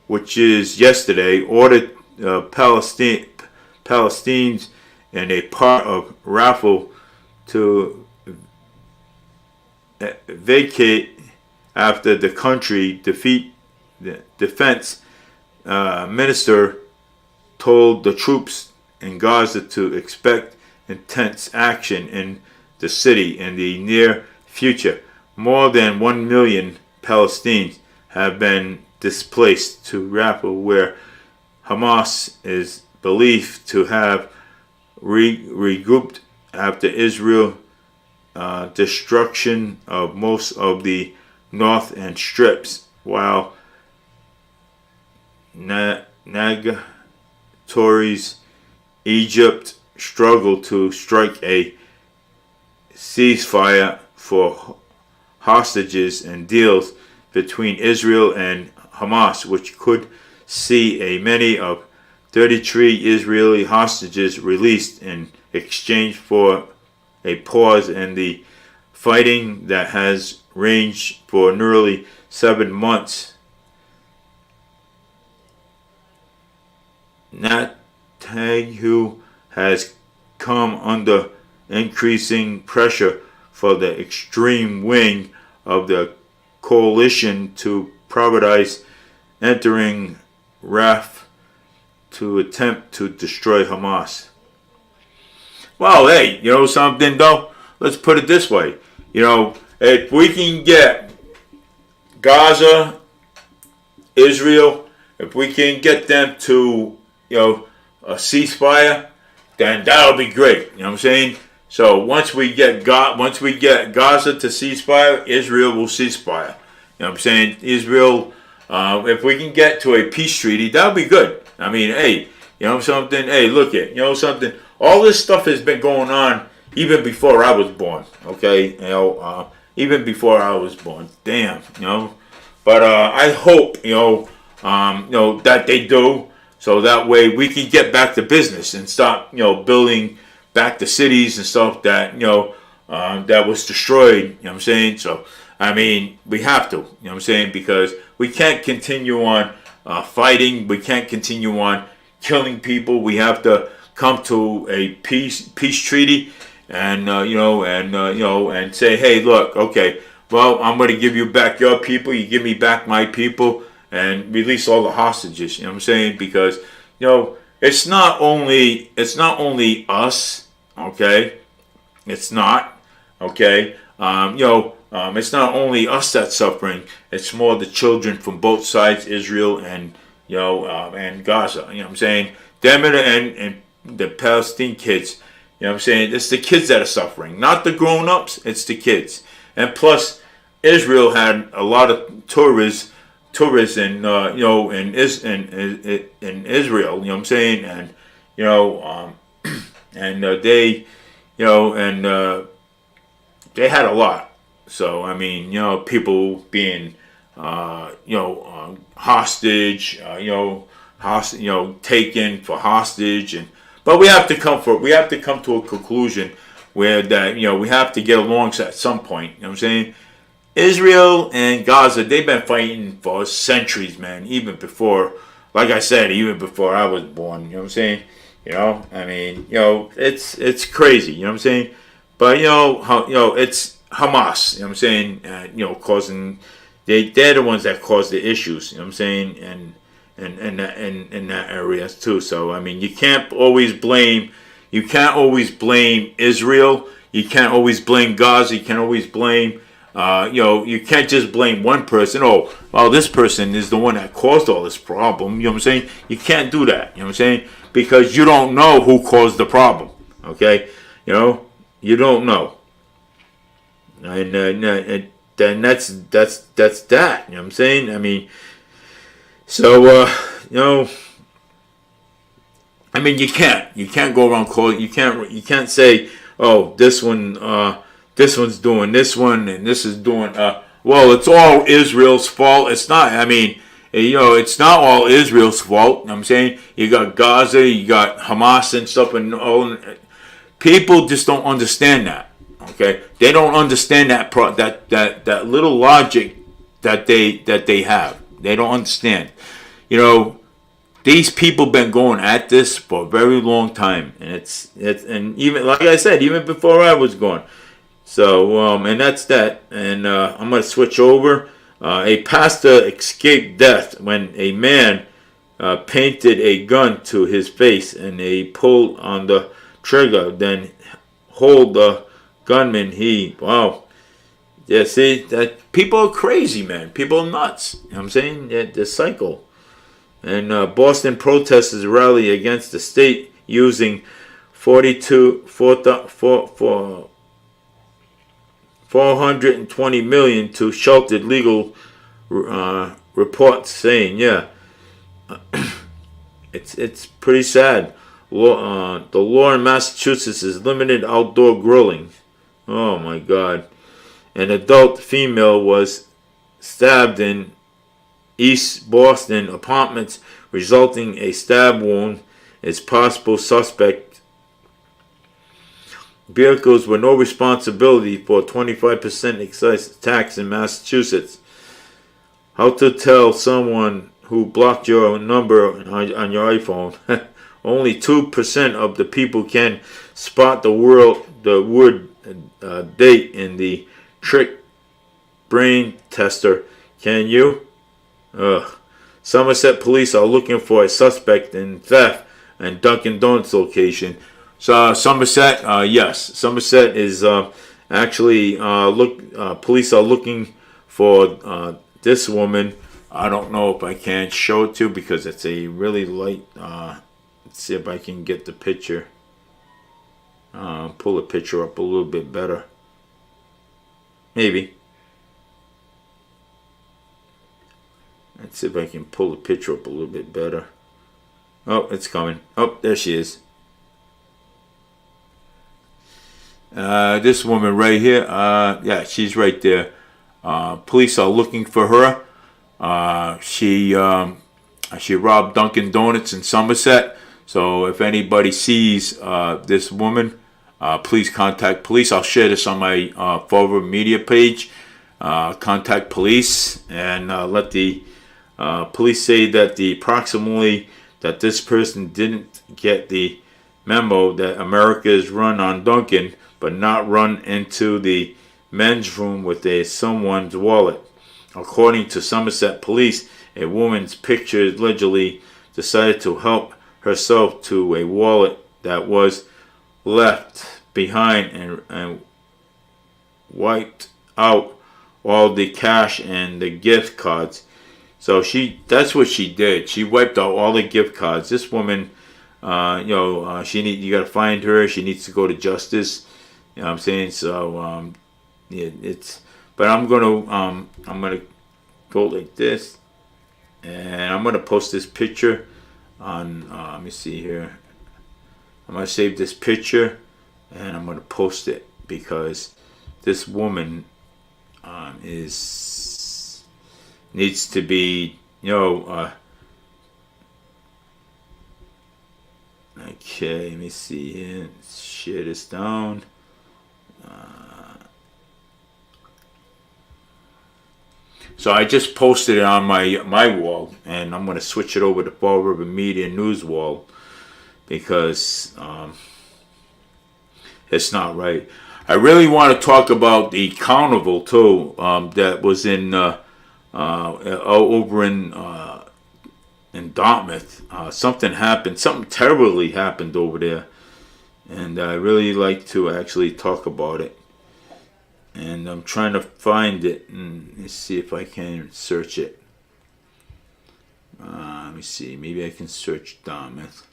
which is yesterday, ordered Palestinians in a part of Rafah to vacate after the country defense minister told the troops in Gaza to expect intense action in the city in the near future. More than 1 million Palestinians have been displaced to Rafah, where Hamas is believed to have regrouped after Israel destruction of most of the north and strips, while Tories Egypt struggled to strike a ceasefire for hostages and deals between Israel and Hamas, which could see a many of 33 Israeli hostages released in exchange for a pause in the fighting that has ranged for nearly 7 months. Netanyahu has come under increasing pressure for the extreme wing of the coalition to prioritize entering Rafah to attempt to destroy Hamas. Well, hey, you know something though? Let's put it this way. If we can get Gaza, Israel, if we can get them to, a ceasefire, then that'll be great. You know what I'm saying? So once we get Gaza to ceasefire, Israel will ceasefire. You know what I'm saying? Israel, if we can get to a peace treaty, that'll be good. I mean, hey, something? Hey, look at, something? All this stuff has been going on even before I was born. Okay, even before I was born. Damn, But I hope, that they do, so that way we can get back to business and stop, building back the cities and stuff that, that was destroyed. You know what I'm saying? So, I mean, we have to, you know what I'm saying? Because we can't continue on fighting. We can't continue on killing people. We have to come to a peace treaty, and and say, hey, look, okay, well, I'm going to give you back your people. You give me back my people, and release all the hostages. You know what I'm saying? Because it's not only us, okay? It's not, okay? It's not only us that's suffering. It's more the children from both sides, Israel and and Gaza. You know what I'm saying? Them and the Palestinian kids. You know what I'm saying? It's the kids that are suffering, not the grown-ups. It's the kids. And plus, Israel had a lot of tourists in in Israel. You know what I'm saying? And they they had a lot. So I mean, people being hostage, taken for hostage, but we have to come to a conclusion where that, we have to get along at some point. You know what I'm saying? Israel and Gaza, they've been fighting for centuries, man. Even before, like I said, even before I was born. You know what I'm saying? I mean, it's crazy. You know what I'm saying? But it's Hamas. You know what I'm saying? Causing they're the ones that cause the issues. You know what I'm saying? And in that area too. So I mean, you can't always blame Israel. You can't always blame Gaza. You can't always blame. You can't just blame one person. Oh, well, this person is the one that caused all this problem. You know what I'm saying? You can't do that. You know what I'm saying? Because you don't know who caused the problem. Okay? You don't know. And then that's that. You know what I'm saying? I mean, so I mean, you can't go around calling. You can't say, oh, this one's doing this one, and this is doing. Well, it's all Israel's fault. It's not. I mean, it's not all Israel's fault. You know what I'm saying, you got Gaza, you got Hamas and stuff, and all. People just don't understand that. Okay, they don't understand that little logic that they have. They don't understand. These people been going at this for a very long time, and it's and even like I said, even before I was born. So and that's that. And I'm gonna switch over. A pastor escaped death when a man painted a gun to his face, and they pulled on the trigger. Then hold the gunman. Yeah. See that people are crazy, man. People are nuts. You know what I'm saying? They're psycho. And Boston protesters rally against the state using 420 million to shelter legal reports saying, it's pretty sad. The law in Massachusetts is limited outdoor grilling. Oh my God! An adult female was stabbed in East Boston apartments, resulting a stab wound. Is possible suspect. Vehicles with no responsibility for 25% excise tax in Massachusetts. How to tell someone who blocked your number on your iPhone. Only 2% of the people can spot the word date in the trick brain tester. Can you? Somerset police are looking for a suspect in theft in Dunkin' Donuts location. So Somerset, yes, Somerset is actually police are looking for this woman. I don't know if I can show it to you because it's a really light. Let's see if I can get the picture. Pull the picture up a little bit better. Maybe. Let's see if I can pull the picture up a little bit better. Oh, it's coming. Oh, there she is. This woman right here. Yeah, she's right there. Police are looking for her. She robbed Dunkin' Donuts in Somerset. So if anybody sees this woman, please contact police. I'll share this on my forward media page. Contact police and let the police say that approximately that this person didn't get the memo that America is run on Dunkin', but not run into the men's room with someone's wallet. According to Somerset police, a woman's picture allegedly decided to help herself to a wallet that was left behind and wiped out all the cash and the gift cards. So that's what she did. She wiped out all the gift cards. This woman, you gotta find her. She needs to go to justice. You know what I'm saying? So, but I'm gonna go like this, and I'm gonna post this picture on. Let me see here. I'm gonna save this picture, and I'm gonna post it because this woman needs to be, okay, let me see here. Share this down. So I just posted it on my wall, and I'm going to switch it over to Fall River Media News wall because it's not right. I really want to talk about the carnival too that was in over in Dartmouth. Something happened. Something terribly happened over there, and I really like to actually talk about it. And I'm trying to find it, and let's see if I can search it. Let me see. Maybe I can search Dartmouth.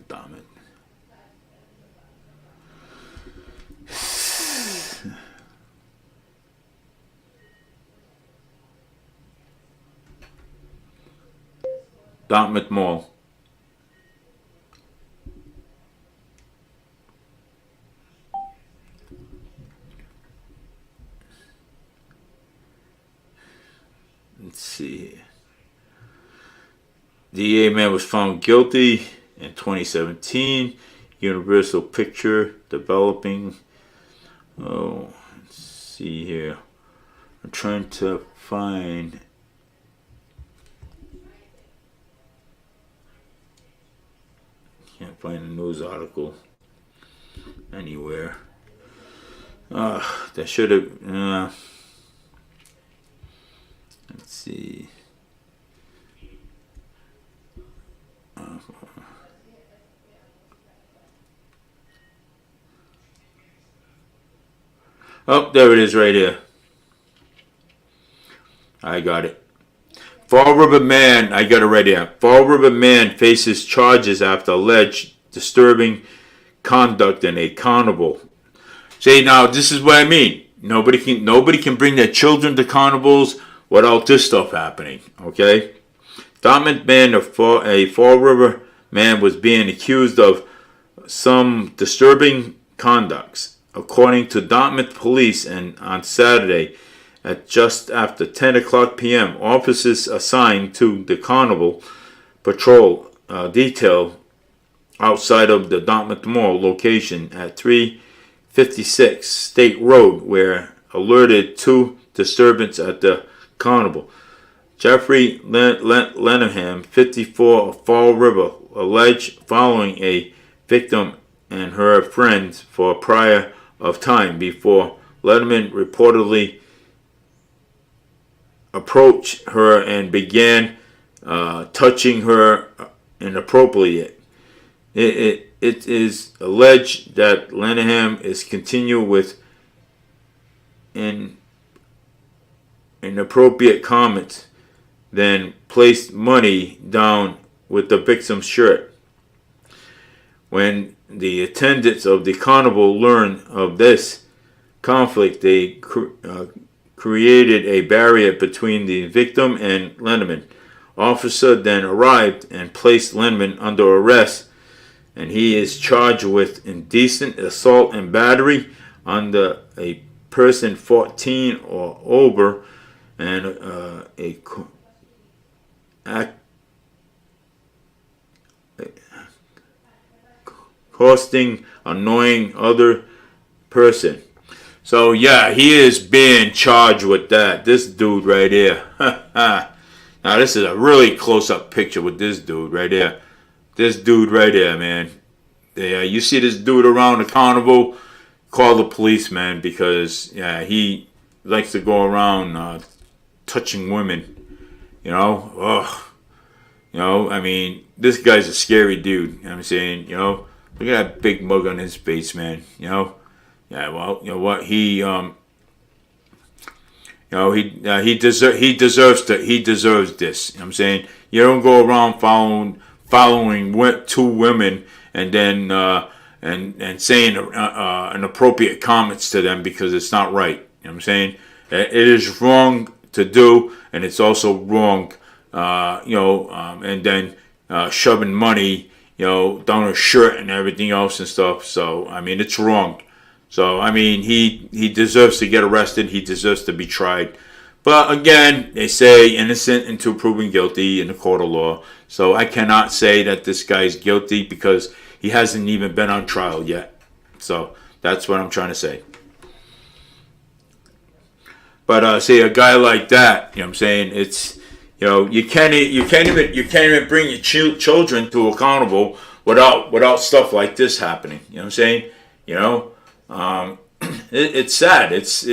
Dartmouth. Dartmouth Mall. Let's see. The DA man was found guilty in 2017. Universal Picture developing. Oh, let's see here. I'm trying to find. Can't find a news article anywhere. That should have. Let's see. Oh, there it is right here. I got it. Fall River man, I got it right here. Fall River man faces charges after alleged disturbing conduct in a carnival. See, now this is what I mean. Nobody can bring their children to carnivals without this stuff happening. Okay? Dartmouth man, a Fall River man, was being accused of some disturbing conducts. According to Dartmouth police, and on Saturday at just after 10 o'clock p.m., officers assigned to the carnival patrol detail outside of the Dartmouth Mall location at 356 State Road were alerted to disturbance at the carnival. Jeffrey Lenham, 54, of Fall River, alleged following a victim and her friends for a prior of time before Letterman reportedly approached her and began touching her inappropriately. It is alleged that Lenham is continuing with inappropriate comments, then placed money down with the victim's shirt. When the attendants of the carnival learned of this conflict, they created a barrier between the victim and Lenman. Officer then arrived and placed Lenman under arrest, and he is charged with indecent assault and battery under a person 14 or over, and costing annoying other person. So yeah, he is being charged with that. This dude right here. Now this is a really close-up picture with this dude right here. This dude right here, man. Yeah, you see this dude around the carnival, call the police, man, because yeah, he likes to go around touching women. You know, ugh. You know, I mean, this guy's a scary dude. You know what I'm saying, you know, look at that big mug on his face, man. You know, yeah. Well, you know what? He deserves this. You know what I'm saying, you don't go around following two women and then and saying inappropriate comments to them because it's not right. You know what I'm saying? It is wrong to do, and it's also wrong, and then shoving money, down her shirt and everything else and stuff. So I mean, it's wrong. So I mean, he deserves to get arrested. He deserves to be tried. But again, they say innocent until proven guilty in the court of law. So I cannot say that this guy is guilty because he hasn't even been on trial yet. So, That's what I'm trying to say. But see, a guy like that, you know what I'm saying? It's, you can't even bring your children to accountable without stuff like this happening. You know what I'm saying? Um, it's sad. It's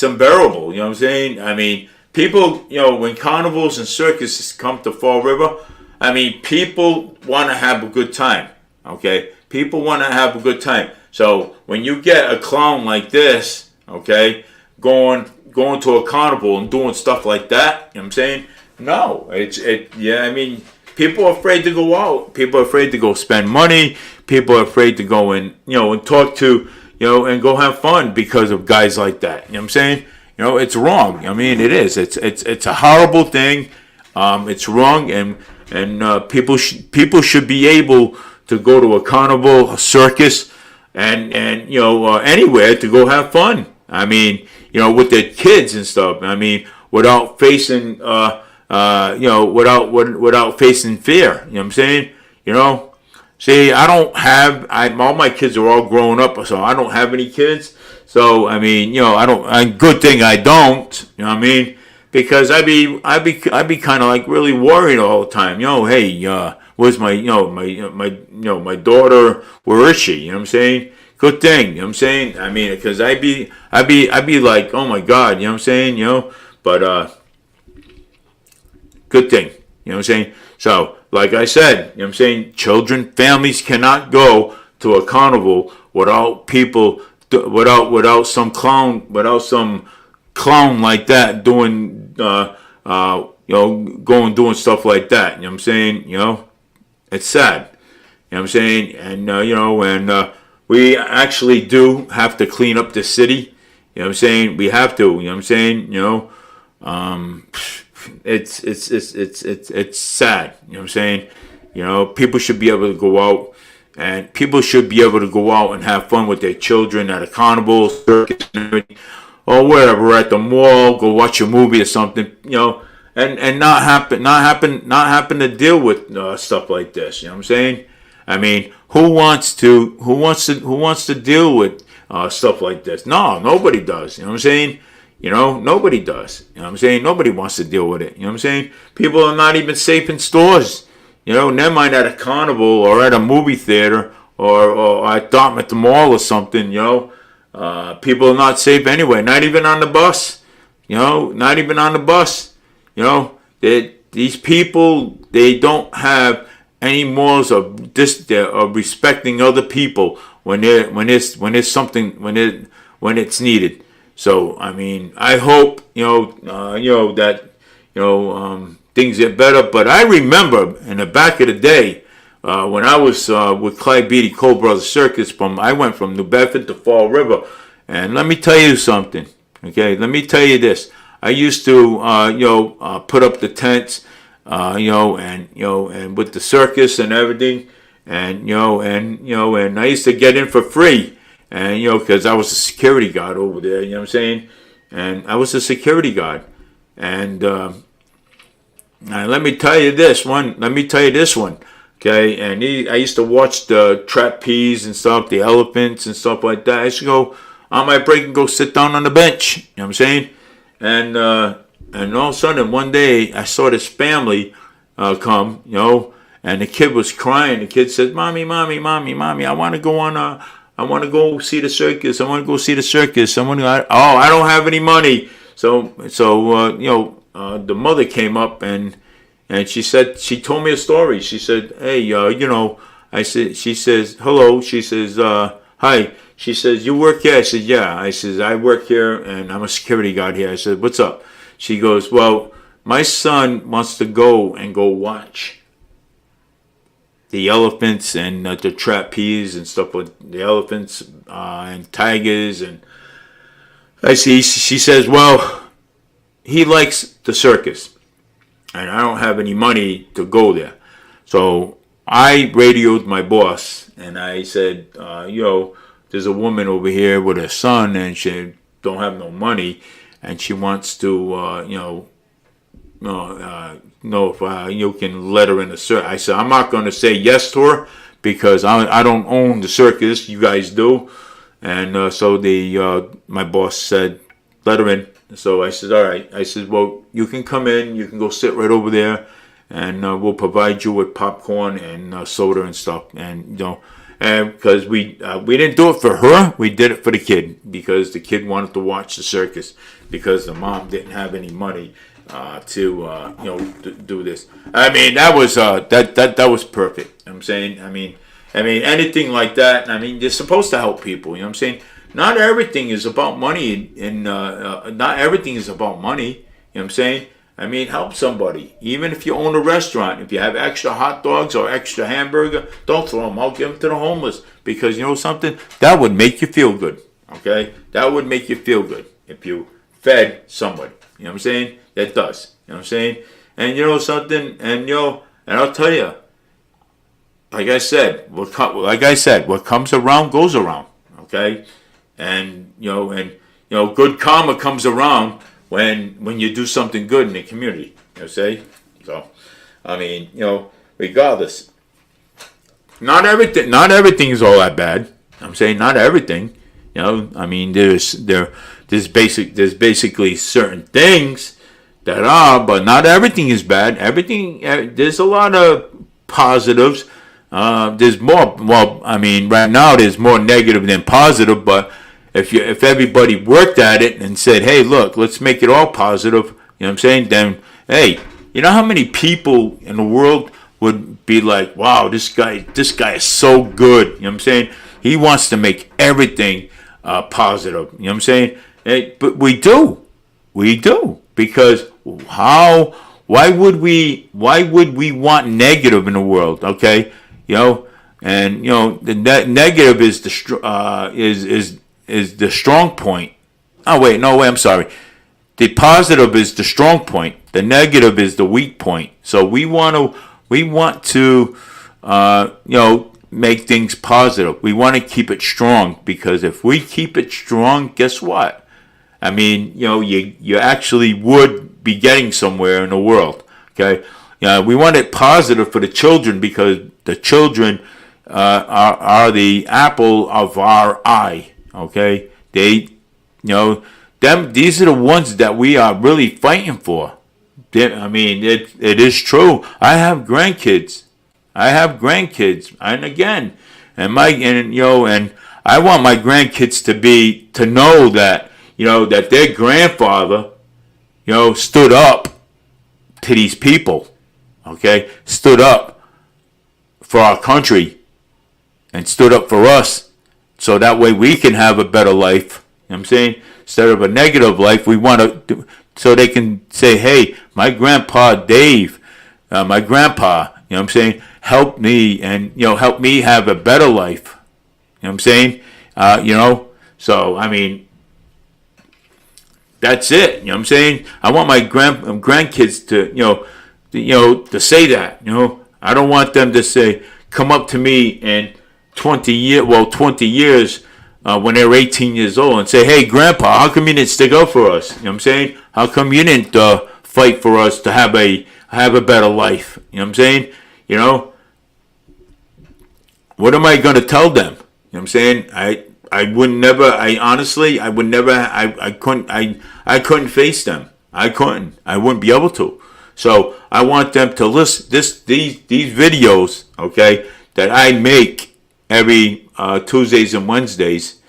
unbearable. You know what I'm saying? I mean, people, when carnivals and circuses come to Fall River, I mean, people want to have a good time. Okay, people want to have a good time. So when you get a clown like this, okay, going to a carnival and doing stuff like that, you know what I'm saying? No, I mean, people are afraid to go out. People are afraid to go spend money. People are afraid to go and, and talk to, and go have fun because of guys like that. You know what I'm saying? It's wrong. I mean, it is. It's a horrible thing. It's wrong, and people should be able to go to a carnival, a circus, and anywhere to go have fun. I mean, with their kids and stuff. I mean, without facing without facing fear. You know what I'm saying? See, all my kids are all grown up, so I don't have any kids. So I mean, good thing I don't. You know what I mean? Because I'd be kind of like really worried all the time. Hey, where's my my daughter? Where is she? You know what I'm saying? Good thing. You know what I'm saying? I mean, because I'd be like, oh my God. You know what I'm saying? But good thing. You know what I'm saying? So, like I said, you know what I'm saying? Children, families cannot go to a carnival without people, without some clown like that doing, going doing stuff like that. You know what I'm saying? It's sad. You know what I'm saying? And, we actually do have to clean up the city. You know what I'm saying? We have to. You know what I'm saying? It's sad. You know what I'm saying? People should be able to go out, and people should be able to go out and have fun with their children at a carnival, circus, or wherever, at the mall, go watch a movie or something. And not happen to deal with stuff like this. You know what I'm saying? I mean, who wants to deal with stuff like this? No, nobody does. You know what I'm saying? Nobody does. You know what I'm saying? Nobody wants to deal with it. You know what I'm saying? People are not even safe in stores. Never mind at a carnival or at a movie theater or I thought at the mall or something. People are not safe anyway. Not even on the bus. Not even on the bus. These people, they don't have any morals of respecting other people when it's needed. So I mean, I hope that things get better. But I remember in the back of the day when I was with Clyde Beatty Cole Brothers Circus. I went from New Bedford to Fall River, and let me tell you something. Okay, let me tell you this. I used to put up the tents, and with the circus and everything, and I used to get in for free. And, because I was a security guard over there, you know what I'm saying? And I was a security guard. And let me tell you this one. Okay? And I used to watch the trapeze and stuff, the elephants and stuff like that. I used to go on my break and go sit down on the bench. You know what I'm saying? And all of a sudden, one day, I saw this family come, and the kid was crying. The kid said, Mommy, I want to go I want to go see the circus. I don't have any money. So the mother came up and she told me a story. She said, hey, she says, hello. She says, hi. She says, you work here? I said, yeah. I says, I work here and I'm a security guard here. I said, what's up? She goes, well, my son wants to go watch the elephants and the trapeze and stuff with the elephants and tigers. And she says, well, he likes the circus and I don't have any money to go there. So I radioed my boss and I said, there's a woman over here with her son and she don't have no money and she wants to, know if you can let her in the circus. I said, I'm not going to say yes to her because I don't own the circus. You guys do. And so my boss said, let her in. So I said, all right. I said, well, you can come in. You can go sit right over there, and we'll provide you with popcorn and soda and stuff. And and because we didn't do it for her, we did it for the kid, because the kid wanted to watch the circus, because the mom didn't have any money to do this. I mean, that was that was perfect. You know what I'm saying, I mean anything like that. I mean, you're supposed to help people. You know what I'm saying? Not everything is about money, and not everything is about money. You know what I'm saying? I mean, help somebody. Even if you own a restaurant, if you have extra hot dogs or extra hamburger, don't throw them out. Give them to the homeless, because you know something, that would make you feel good. Okay, that would make you feel good if you fed somebody. You know what I'm saying? That does. You know what I'm saying? And you know something, and I'll tell you. Like I said, what comes around goes around. Okay, and good karma comes around when you do something good in the community. You know, say so. I mean, regardless, not everything is all that bad. I'm saying not everything. I mean, there's basically certain things that are, but not everything is bad. Everything, there's a lot of positives. There's more. Well, I mean, right now there's more negative than positive. But if everybody worked at it and said, "Hey, look, let's make it all positive," you know what I'm saying? Then, hey, you know how many people in the world would be like, "Wow, this guy is so good." You know what I'm saying? He wants to make everything positive. You know what I'm saying? Hey, but we do, because why would we want negative in the world? Okay. And the negative is is the strong point. Oh wait, no way. I'm sorry. The positive is the strong point. The negative is the weak point. So we want to make things positive. We want to keep it strong, because if we keep it strong, guess what? I mean, you actually would be getting somewhere in the world. Okay. We want it positive for the children, because the children are the apple of our eye. Okay, these are the ones that we are really fighting for. I mean, it is true. I have grandkids, and again, and I want my grandkids to know that that their grandfather stood up to these people. Okay, stood up for our country and stood up for us, so that way we can have a better life. You know what I'm saying? Instead of a negative life, we want to, so they can say, hey, my grandpa Dave, my grandpa, you know what I'm saying, helped me, and help me have a better life. You know what I'm saying? So I mean, that's it. You know what I'm saying? I want my grandkids to say that. I don't want them to say, come up to me in 20 years when they're 18 years old and say, hey, Grandpa, how come you didn't stick up for us? You know what I'm saying? How come you didn't fight for us to have a better life? You know what I'm saying? What am I going to tell them? You know what I'm saying? I couldn't face them. I wouldn't be able to. So I want them to listen these videos, okay, that I make every Tuesdays and Wednesdays.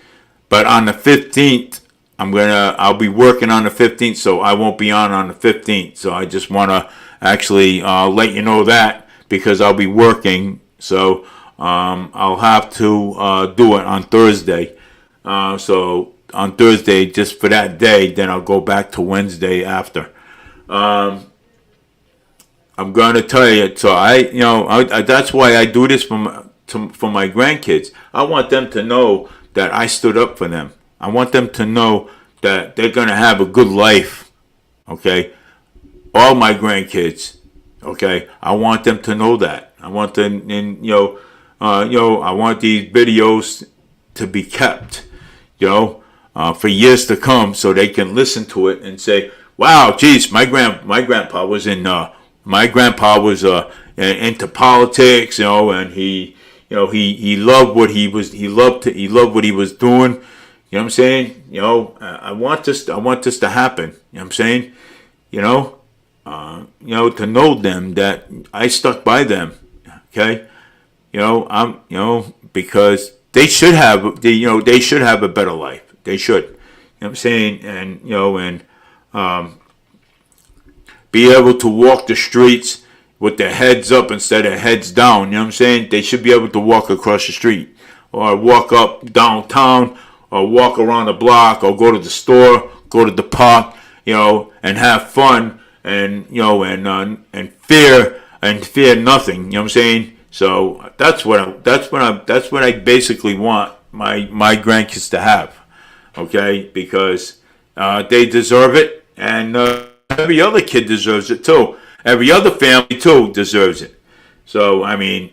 But on the 15th, I'll be working on the 15th, so I won't be on the 15th. So I just want to actually let you know that, because I'll be working. So I'll have to do it on Thursday. So on Thursday, just for that day, then I'll go back to Wednesday after. I'm going to tell you, so that's why I do this for my grandkids. I want them to know that I stood up for them. I want them to know that they're going to have a good life. Okay, all my grandkids. Okay, I want them to know that. I want them, and I want these videos to be kept, for years to come, so they can listen to it and say, "Wow, geez, my grandpa was into politics, and he he loved what he loved what he was doing. You know what I'm saying? I want this to happen. You know what I'm saying? To know them, that I stuck by them. Okay? Because they should have a better life. They should. You know what I'm saying? And be able to walk the streets with their heads up instead of heads down. You know what I'm saying? They should be able to walk across the street, or walk up downtown, or walk around the block, or go to the store, go to the park, and have fun, and fear nothing. You know what I'm saying? So that's what I basically want my grandkids to have. Okay, because they deserve it, and every other kid deserves it too. Every other family too deserves it. So I mean,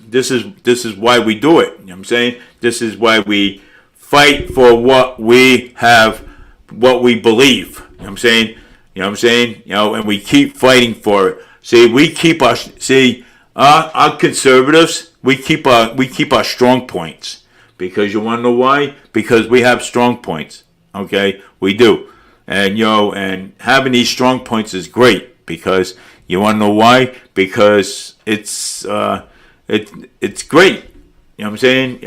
this is why we do it. You know what I'm saying? This is why we fight for what we have, what we believe. You know what I'm saying? You know what I'm saying? And we keep fighting for it. Our conservatives, we keep our strong points, because you want to know why? Because we have strong points. Okay, we do, and having these strong points is great, because you want to know why? Because it's great. You know what I'm saying?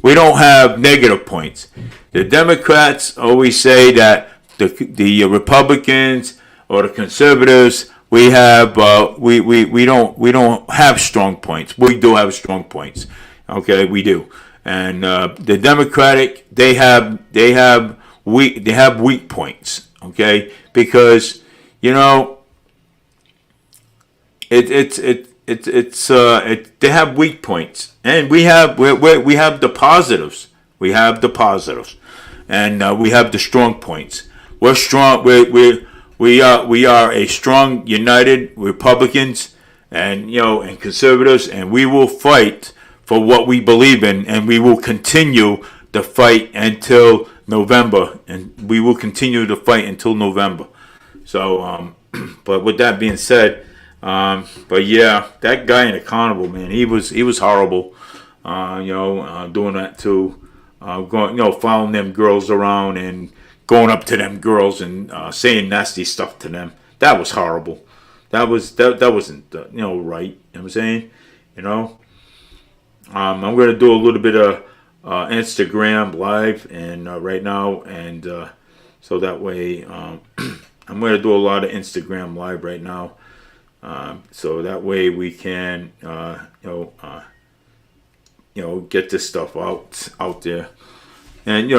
We don't have negative points. The Democrats always say that the Republicans or the conservatives, we don't have strong points. We do have strong points. Okay, we do. And the Democratic, they have weak points. Okay, because they have weak points, and we have the positives. We have the positives, and we have the strong points. We're strong. We are a strong, united Republicans, and conservatives, and we will fight for what we believe in, and we will continue the fight until November, and we will continue to fight until November. So, but with that being said. But yeah, that guy in the carnival, man, he was horrible. Doing that too, following them girls around and going up to them girls and saying nasty stuff to them. That was horrible. That wasn't right. You know what I'm saying? I'm gonna do a little bit of Instagram live and right now, and so that way I'm gonna do a lot of Instagram live right now. So that way we can, get this stuff out there, and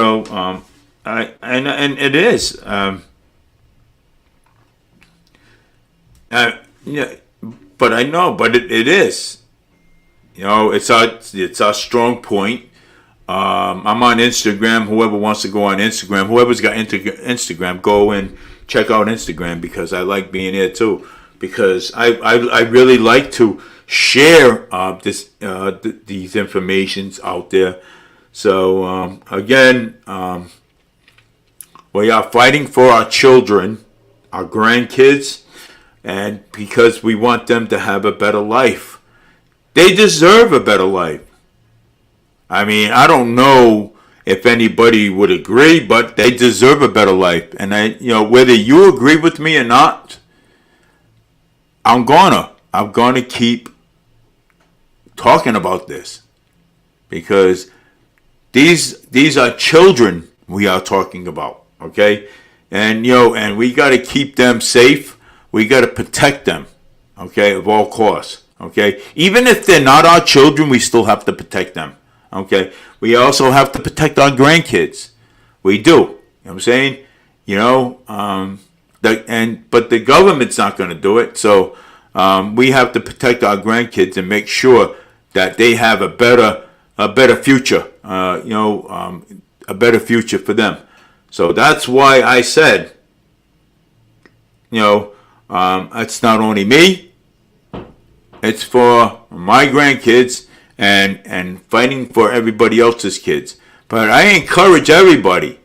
and it is, but I know, but it is, it's our strong point. I'm on Instagram. Whoever wants to go on Instagram, whoever's got Instagram, go and check out Instagram, because I like being there too. Because I really like to share these informations out there. So again, we are fighting for our children, our grandkids, and because we want them to have a better life. They deserve a better life. I mean, I don't know if anybody would agree, but they deserve a better life. And whether you agree with me or not, I'm gonna keep talking about this, because these are children we are talking about, okay? And and we got to keep them safe. We got to protect them, okay, of all costs, okay? Even if they're not our children, we still have to protect them, okay? We also have to protect our grandkids. We do. You know what I'm saying? But the government's not going to do it. So we have to protect our grandkids and make sure that they have a better future. A better future for them. So that's why I said, it's not only me. It's for my grandkids and fighting for everybody else's kids. But I encourage everybody.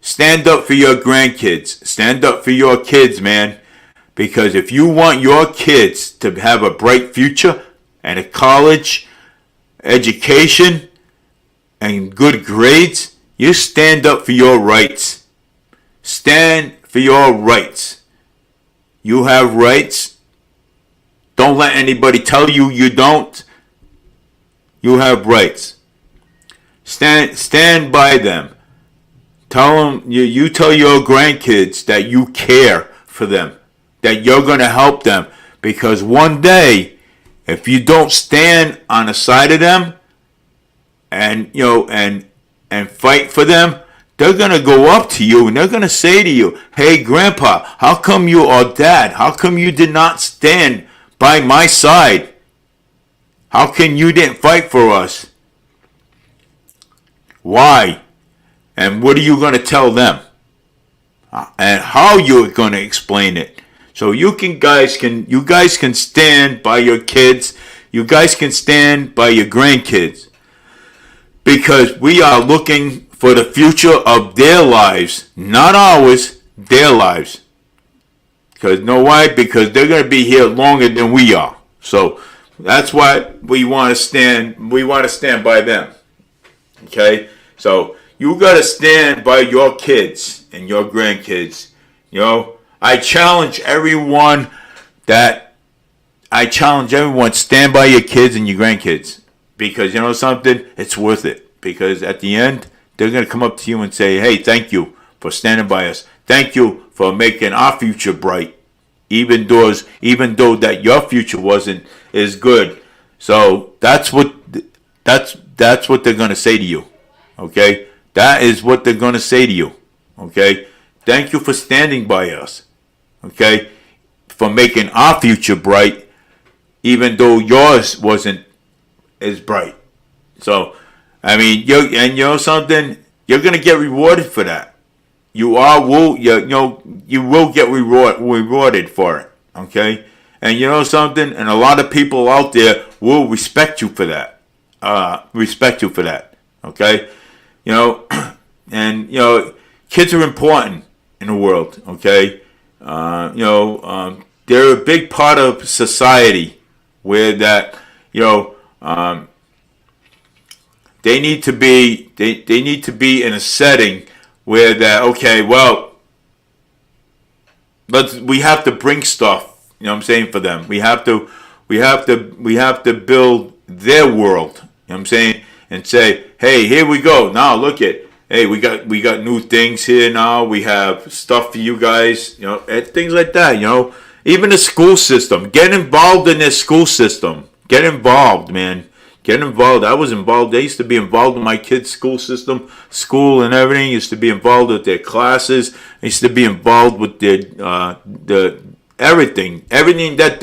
Stand up for your grandkids. Stand up for your kids, man. Because if you want your kids to have a bright future and a college education and good grades, you stand up for your rights. Stand for your rights. You have rights. Don't let anybody tell you you don't. You have rights. Stand by them. Tell them, you tell your grandkids that you care for them, that you're going to help them, because one day, if you don't stand on the side of them and and fight for them, they're going to go up to you and they're going to say to you, "Hey, Grandpa, how come you, or Dad, how come you did not stand by my side? How come you didn't fight for us? Why?" And what are you going to tell them? And how you're going to explain it? So you guys can stand by your kids. You guys can stand by your grandkids, because we are looking for the future of their lives, not ours, their lives. Because know why? Because they're going to be here longer than we are. So that's why we want to stand. We want to stand by them. Okay. So you got to stand by your kids and your grandkids. I challenge everyone, stand by your kids and your grandkids. Because you know something? It's worth it. Because at the end, they're going to come up to you and say, "Hey, thank you for standing by us. Thank you for making our future bright. Even though that your future wasn't as good." So that's what they're going to say to you. Okay? That is what they're going to say to you. Okay? Thank you for standing by us. Okay? For making our future bright, even though yours wasn't as bright. So, I mean, you know something? You're going to get rewarded for that. You will get rewarded for it. Okay? And you know something? And a lot of people out there will respect you for that. Okay? And kids are important in the world. Okay? They're a big part of society where that, they need to be in a setting where that, okay, well, we have to bring stuff, for them. We have to build their world, I'm saying, and say, "Hey, here we go. Now look at, hey, we got new things here now. We have stuff for you guys, and things like that, Even the school system, get involved in their school system. Get involved, man. Get involved. I was involved. I used to be involved in my kids' school system, school and everything. I used to be involved with their classes. I used to be involved with their everything that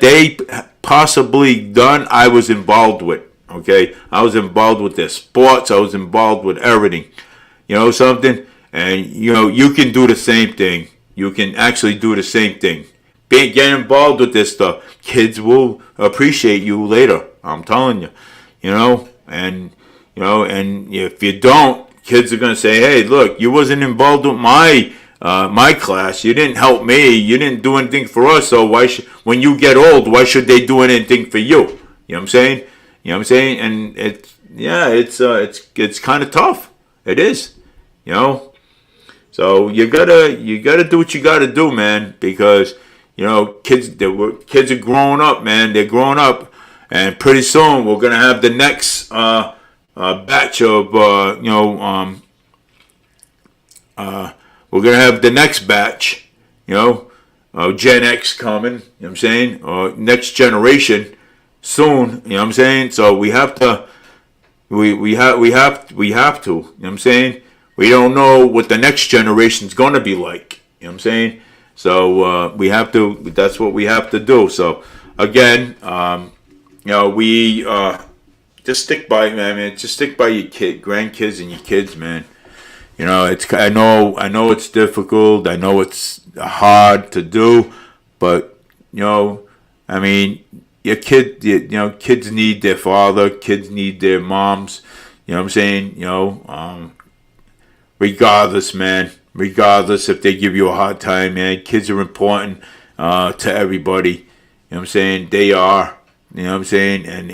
they possibly done. I was involved with. Okay, I was involved with their sports. I was involved with everything. Something, and you can do the same thing. You can actually do the same thing. Get involved with this stuff. Kids will appreciate you later. I'm telling you, and if you don't, kids are gonna say, "Hey, look, you wasn't involved with my class. You didn't help me. You didn't do anything for us. So when you get old, why should they do anything for you?" You know what I'm saying? And it's kind of tough. It is, So you gotta do what you gotta do, man, because kids are growing up, man. They're growing up, and pretty soon we're gonna have the next batch of we're gonna have the next batch, Gen X coming. You know what I'm saying? Or next generation soon. You know what I'm saying? So we have to. We have to. You know what I'm saying? We don't know what the next generation's gonna be like. You know what I'm saying? So we have to. That's what we have to do. So again, we just stick by, man. Just stick by your grandkids, and your kids, man. I know it's difficult. I know it's hard to do, but your kids need their father. Kids need their moms. You know what I'm saying? Regardless, man. Regardless if they give you a hard time, man. Kids are important to everybody. You know what I'm saying? They are. You know what I'm saying? And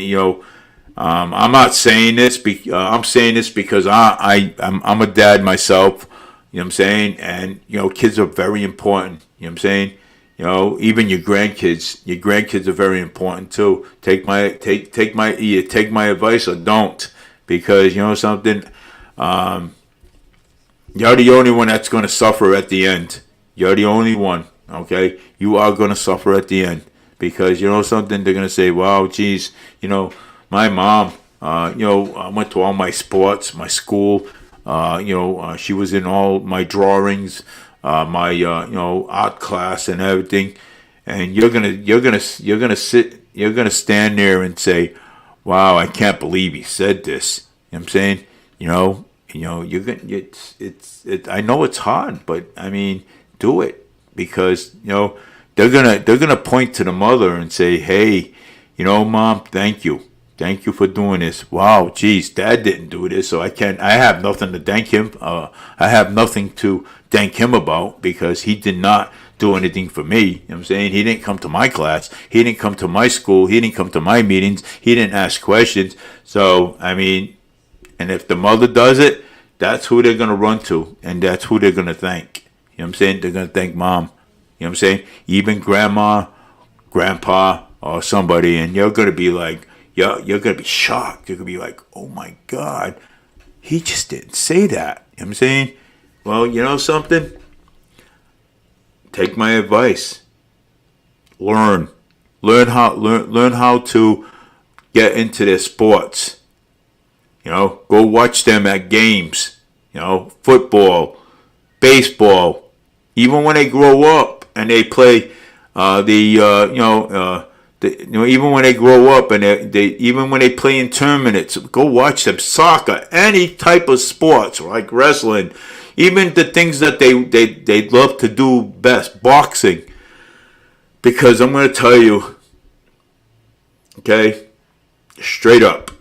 I'm not saying this. I'm saying this because I'm a dad myself. You know what I'm saying? And kids are very important. You know what I'm saying? Even your grandkids. Your grandkids are very important too. Either take my advice or don't, because something. You're the only one that's going to suffer at the end. You're the only one. Okay, you are going to suffer at the end, because something, they're going to say, "Wow, geez, my mom, I went to all my sports, my school. She was in all my drawings, my art class and everything." And you're gonna stand there and say, "Wow, I can't believe he said this." You know what I'm saying? You're gonna I know it's hard, but I mean, do it, because they're gonna point to the mother and say, "Hey, mom, thank you for doing this. Wow, geez, dad didn't do this, so I have nothing to thank him. I have nothing to thank him about, because he did not do anything for me." You know what I'm saying? He didn't come to my class. He didn't come to my school. He didn't come to my meetings. He didn't ask questions. So, I mean, and if the mother does it, that's who they're going to run to, and that's who they're going to thank. You know what I'm saying? They're going to thank mom. You know what I'm saying? Even grandma, grandpa, or somebody, and you're going to be like, you're going to be shocked. You're going to be like, "Oh my God, he just didn't say that." You know what I'm saying? Well, something? Take my advice. Learn how to get into their sports. Go watch them at games. Football, baseball. Even when they grow up and they play even when they grow up and even when they play in tournaments, go watch them. Soccer, any type of sports like wrestling, even the things that they love to do best, boxing. Because I'm going to tell you, okay, straight up,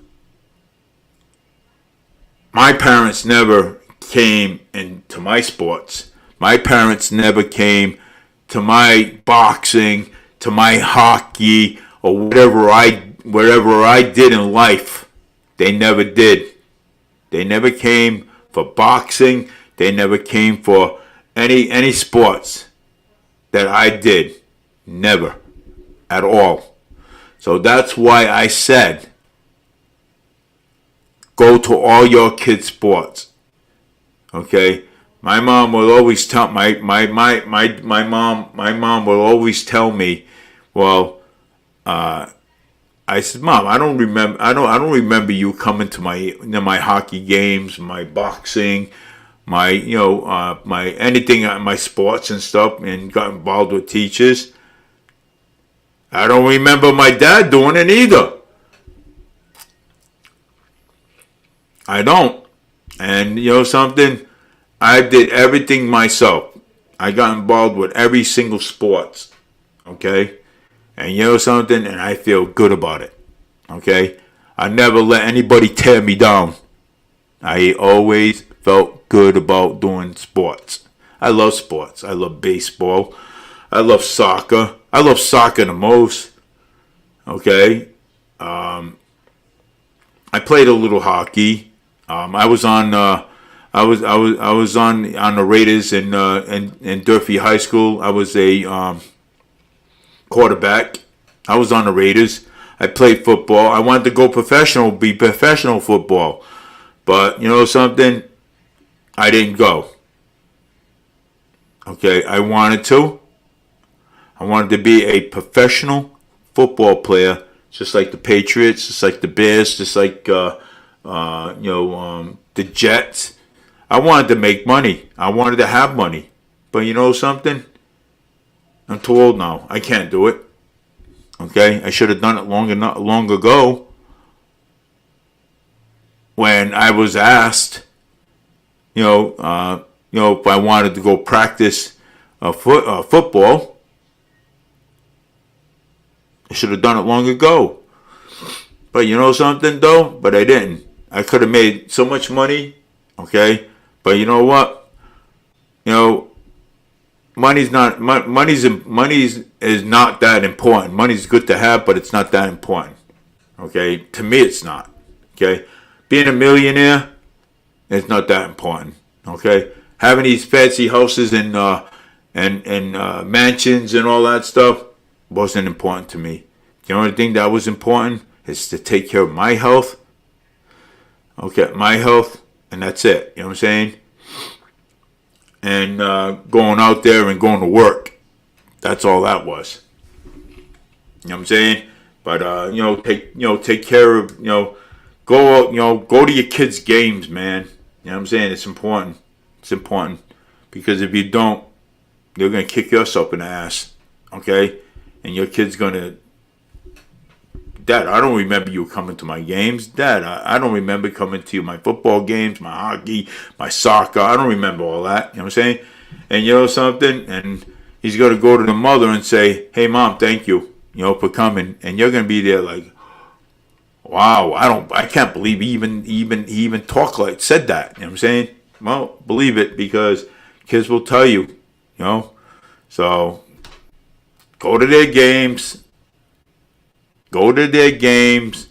my parents never came into my sports. My parents never came to my boxing, to my hockey, or whatever I did in life. They never did. They never came for boxing. They never came for any sports that I did. Never. At all. So that's why I said, go to all your kids' sports. Okay? My mom will always tell my mom will always tell me, well, I said, "Mom, I don't remember you coming to my hockey games, my boxing, my my anything, my sports and stuff, and got involved with teachers. I don't remember my dad doing it either. I don't." And something, I did everything myself. I got involved with every single sports. Okay? And something, and I feel good about it. Okay? I never let anybody tear me down. I always felt good about doing sports. I love sports. I love baseball. I love soccer. I love soccer the most. Okay? I played a little hockey. I was on on the Raiders in Durfee High School. I was a quarterback. I was on the Raiders. I played football. I wanted to go be professional football. But something, I didn't go. Okay, I wanted to. I wanted to be a professional football player, just like the Patriots, just like the Bears, just like the Jets. I wanted to make money. I wanted to have money. But something? I'm too old now. I can't do it. Okay? I should have done it long ago. When I was asked, if I wanted to go practice football, I should have done it long ago. But something though? But I didn't. I could have made so much money. Okay? But you know what? money's is not that important. Money's good to have, but it's not that important. Okay, to me, it's not. Okay, being a millionaire is not that important. Okay, having these fancy houses and mansions and all that stuff wasn't important to me. The only thing that was important is to take care of my health. Okay, my health, and that's it. You know what I'm saying? And going out there and going to work. That's all that was. You know what I'm saying? But take care of, go out, go to your kids' games, man. You know what I'm saying? It's important. It's important because if you don't, they're gonna kick yourself in the ass. Okay? And your kid's gonna, Dad, I don't remember you coming to my games. Dad, I don't remember coming to my football games, my hockey, my soccer. I don't remember all that. You know what I'm saying? And you know something? And he's going to go to the mother and say, hey, Mom, thank you, for coming. And you're going to be there like, wow, I can't believe he even talked like, said that. You know what I'm saying? Well, believe it because kids will tell you, So go to their games. Go to their games,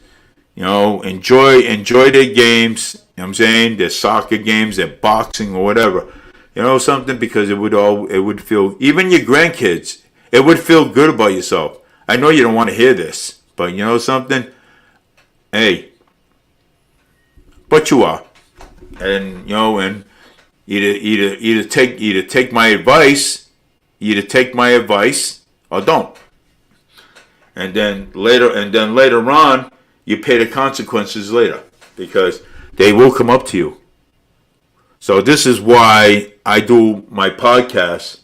enjoy their games, you know what I'm saying? Their soccer games, their boxing or whatever. You know something? Because it would feel, even your grandkids, it would feel good about yourself. I know you don't want to hear this, but you know something? Hey, but you are. And, and either take my advice, or don't. And then later on, you pay the consequences later because they will come up to you. So this is why I do my podcast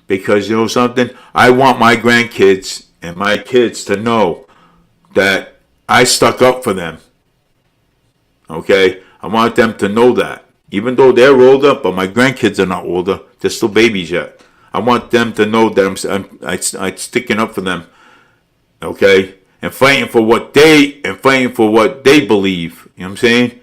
because you know something? I want my grandkids and my kids to know that I stuck up for them. Okay? I want them to know that. Even though they're older, but my grandkids are not older. They're still babies yet. I want them to know that I'm sticking up for them. Okay, and fighting for what they believe. You know what I'm saying?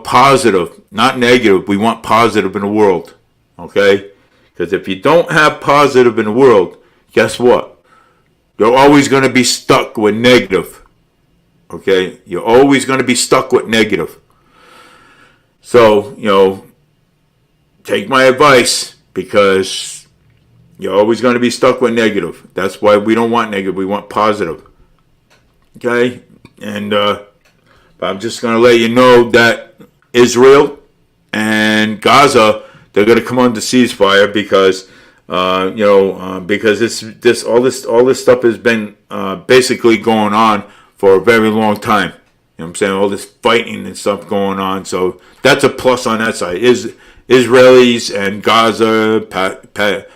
Positive, not negative. We want positive in the world. Okay, because if you don't have positive in the world, guess what? You're always going to be stuck with negative. Okay, you're always going to be stuck with negative. So take my advice because you're always going to be stuck with negative. That's why we don't want negative. We want positive. Okay? And I'm just going to let you know that Israel and Gaza, they're going to come under ceasefire because, because all this stuff has been basically going on for a very long time. You know what I'm saying? All this fighting and stuff going on. So that's a plus on that side. Israelis and Gaza,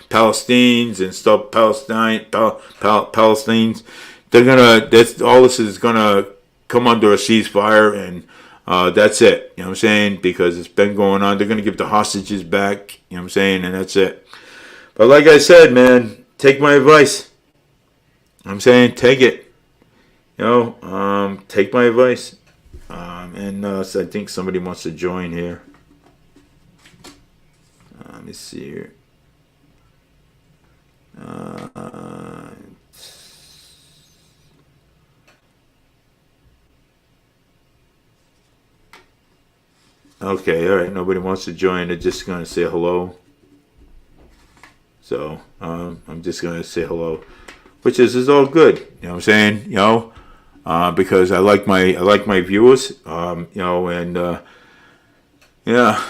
Palestinians and stuff, Palestinians, all this is gonna come under a ceasefire and that's it. You know what I'm saying? Because it's been going on. They're gonna give the hostages back. You know what I'm saying? And that's it. But like I said, man, take my advice. I'm saying take it. Take my advice. So I think somebody wants to join here. Let me see here. Okay, all right. Nobody wants to join. They're just going to say hello. So I'm just going to say hello, which is all good. You know what I'm saying? Because I like my viewers. Yeah.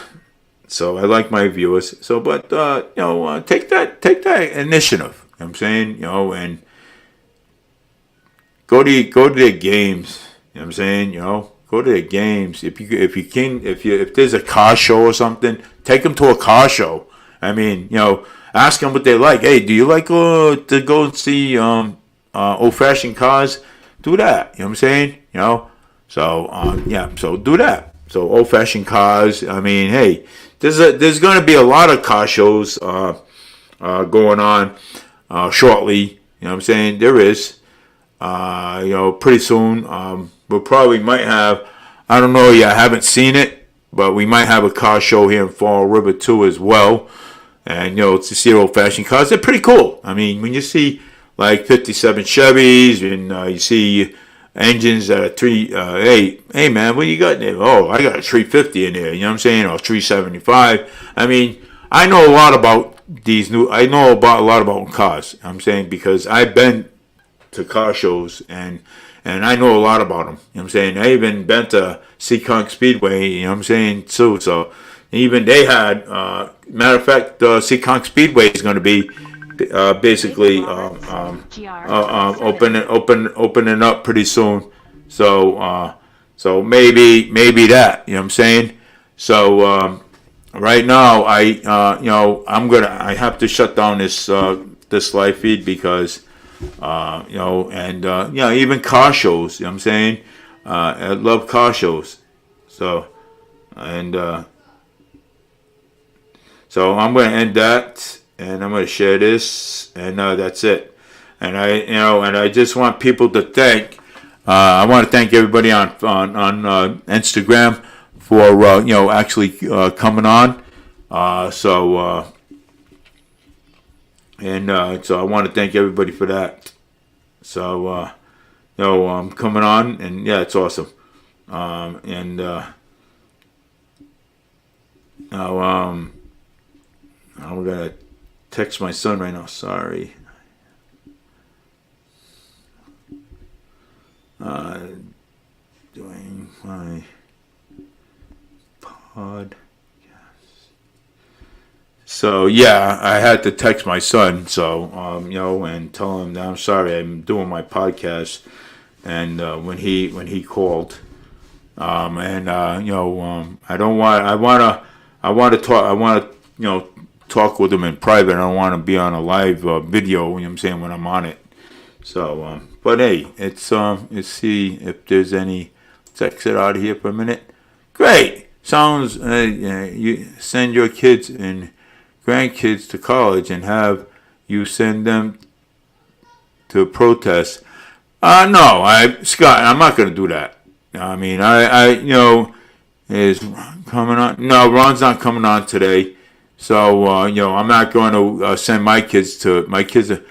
So I like my viewers. So, but take that initiative. You know what I'm saying, and go to their games. You know what I'm saying, go to their games. If there's a car show or something, take them to a car show. I mean, ask them what they like. Hey, do you like to go and see old-fashioned cars? Do that. You know what I'm saying? So so do that. So old-fashioned cars. I mean, hey. There's going to be a lot of car shows going on shortly. You know what I'm saying? There is. Pretty soon. We probably might have, I don't know yet, I haven't seen it, but we might have a car show here in Fall River too as well. And, to see old-fashioned cars, they're pretty cool. I mean, when you see, like, 57 Chevys, and you see engines that are hey, man, what you got in there? Oh, I got a 350 in there, you know what I'm saying? Or 375. I mean, I know a lot about I know about a lot about cars, I'm saying, because I've been to car shows, and I know a lot about them, you know what I'm saying? I even been to Seekonk Speedway, you know what I'm saying, too, so even they had, matter of fact, the Seekonk Speedway is going to be basically opening up pretty soon. So maybe that, you know what I'm saying. So right now I have to shut down this live feed because even car shows, you know what I'm saying. I love car shows. So so I'm going to end that, and I'm going to share this, and that's it. And I just want people to thank. I want to thank everybody on Instagram for actually coming on. So I want to thank everybody for that. So I'm coming on, and yeah, it's awesome. I'm going to text my son right now. Sorry. Doing my podcast. So, yeah, I had to text my son. So, and tell him that I'm sorry. I'm doing my podcast. And when he called, I want to talk with them in private. I don't want to be on a live video, you know what I'm saying, when I'm on it. So, but hey, let's see if there's any. Let's exit out of here for a minute. Great. Sounds, you send your kids and grandkids to college and have you send them to protest. No, Scott, I'm not going to do that. I mean, is coming on. No, Ron's not coming on today. So, I'm not going to send my kids. The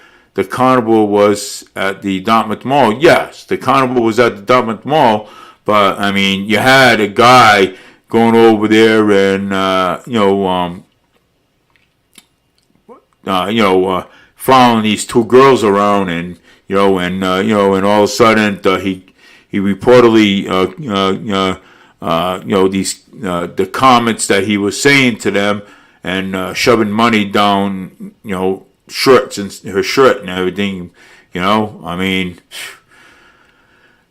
carnival was at the Dartmouth Mall. Yes, the carnival was at the Dartmouth Mall. But, I mean, you had a guy going over there and, following these two girls around, and, and all of a sudden he reportedly, the comments that he was saying to them, and shoving money down, shirts and her shirt and everything, I mean,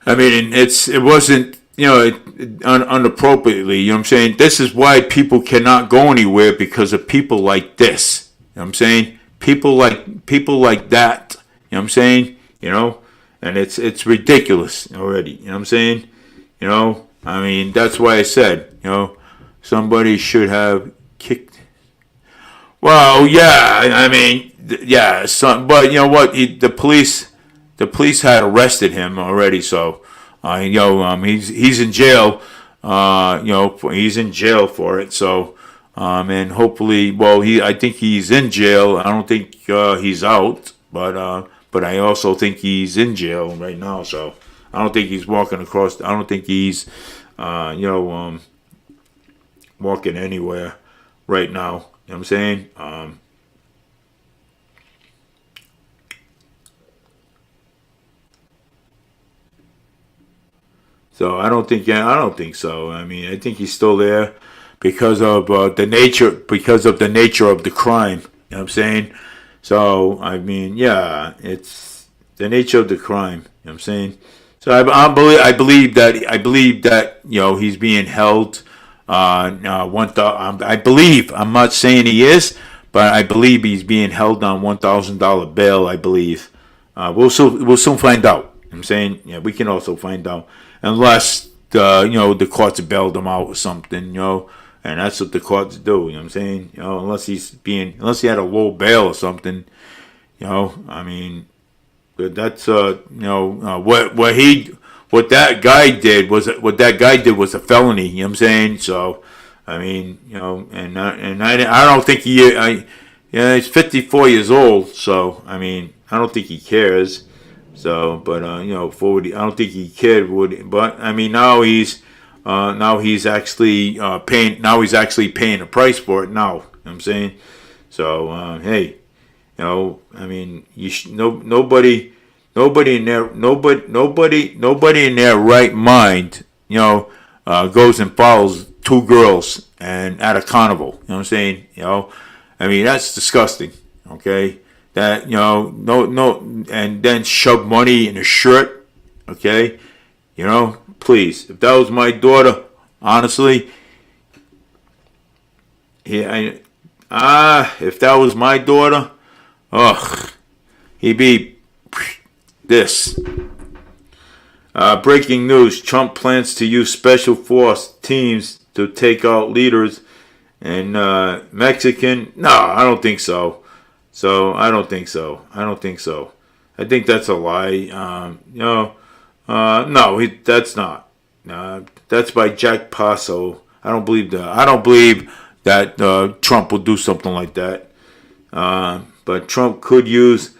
it wasn't, inappropriately, you know what I'm saying? This is why people cannot go anywhere, because of people like this, you know what I'm saying? People like that, you know what I'm saying? And it's ridiculous already, you know what I'm saying? I mean, that's why I said, somebody should have kicked. Well, yeah, I mean, yeah, but you know what? The police had arrested him already, so he's in jail. He's in jail for it. So, and hopefully, I think he's in jail. I don't think he's out, but I also think he's in jail right now. So, I don't think he's walking across. I don't think he's, walking anywhere right now. You know what I'm saying? So I don't think so. I mean, I think he's still there because of the nature of the crime. You know what I'm saying? So I mean, yeah, it's the nature of the crime. You know what I'm saying? So I believe that he's being held. I believe, I'm not saying he is, but I believe he's being held on $1,000 bail. I believe. We'll soon find out. You know what I'm saying, yeah, we can also find out, unless the courts bailed him out or something, and that's what the courts do. You know what I'm saying? Unless he had a low bail or something. I mean, but that's what that guy did was a felony. You know what I'm saying? So, I mean, and I don't think Yeah, he's 54 years old, so I mean, I don't think he cares. So, but forward, I don't think he cared. But I mean, now he's actually paying. Now he's actually paying the price for it. Now, you know what I'm saying. So, hey, I mean, nobody in their nobody in their right mind, goes and follows two girls and at a carnival. You know what I'm saying? I mean, that's disgusting. Okay, that no, and then shove money in a shirt. Okay, please. If that was my daughter, honestly, yeah, if that was my daughter, ugh, he'd be this. Breaking news: Trump plans to use special force teams to take out leaders in Mexican. No, I don't think so. I don't think so. I think that's a lie. No, that's not. That's by Jack Paso. I don't believe that. I don't believe that Trump will do something like that. But Trump could use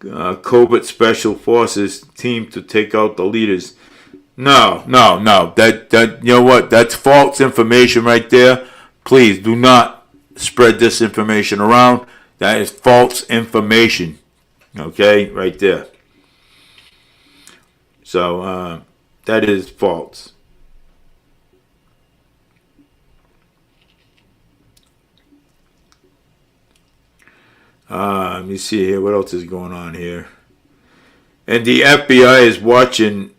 covert special forces team to take out the leaders. No. That you know what? That's false information right there. Please do not spread this information around. That is false information. Okay, right there. So that is false. Let me see here. What else is going on here? And the FBI is watching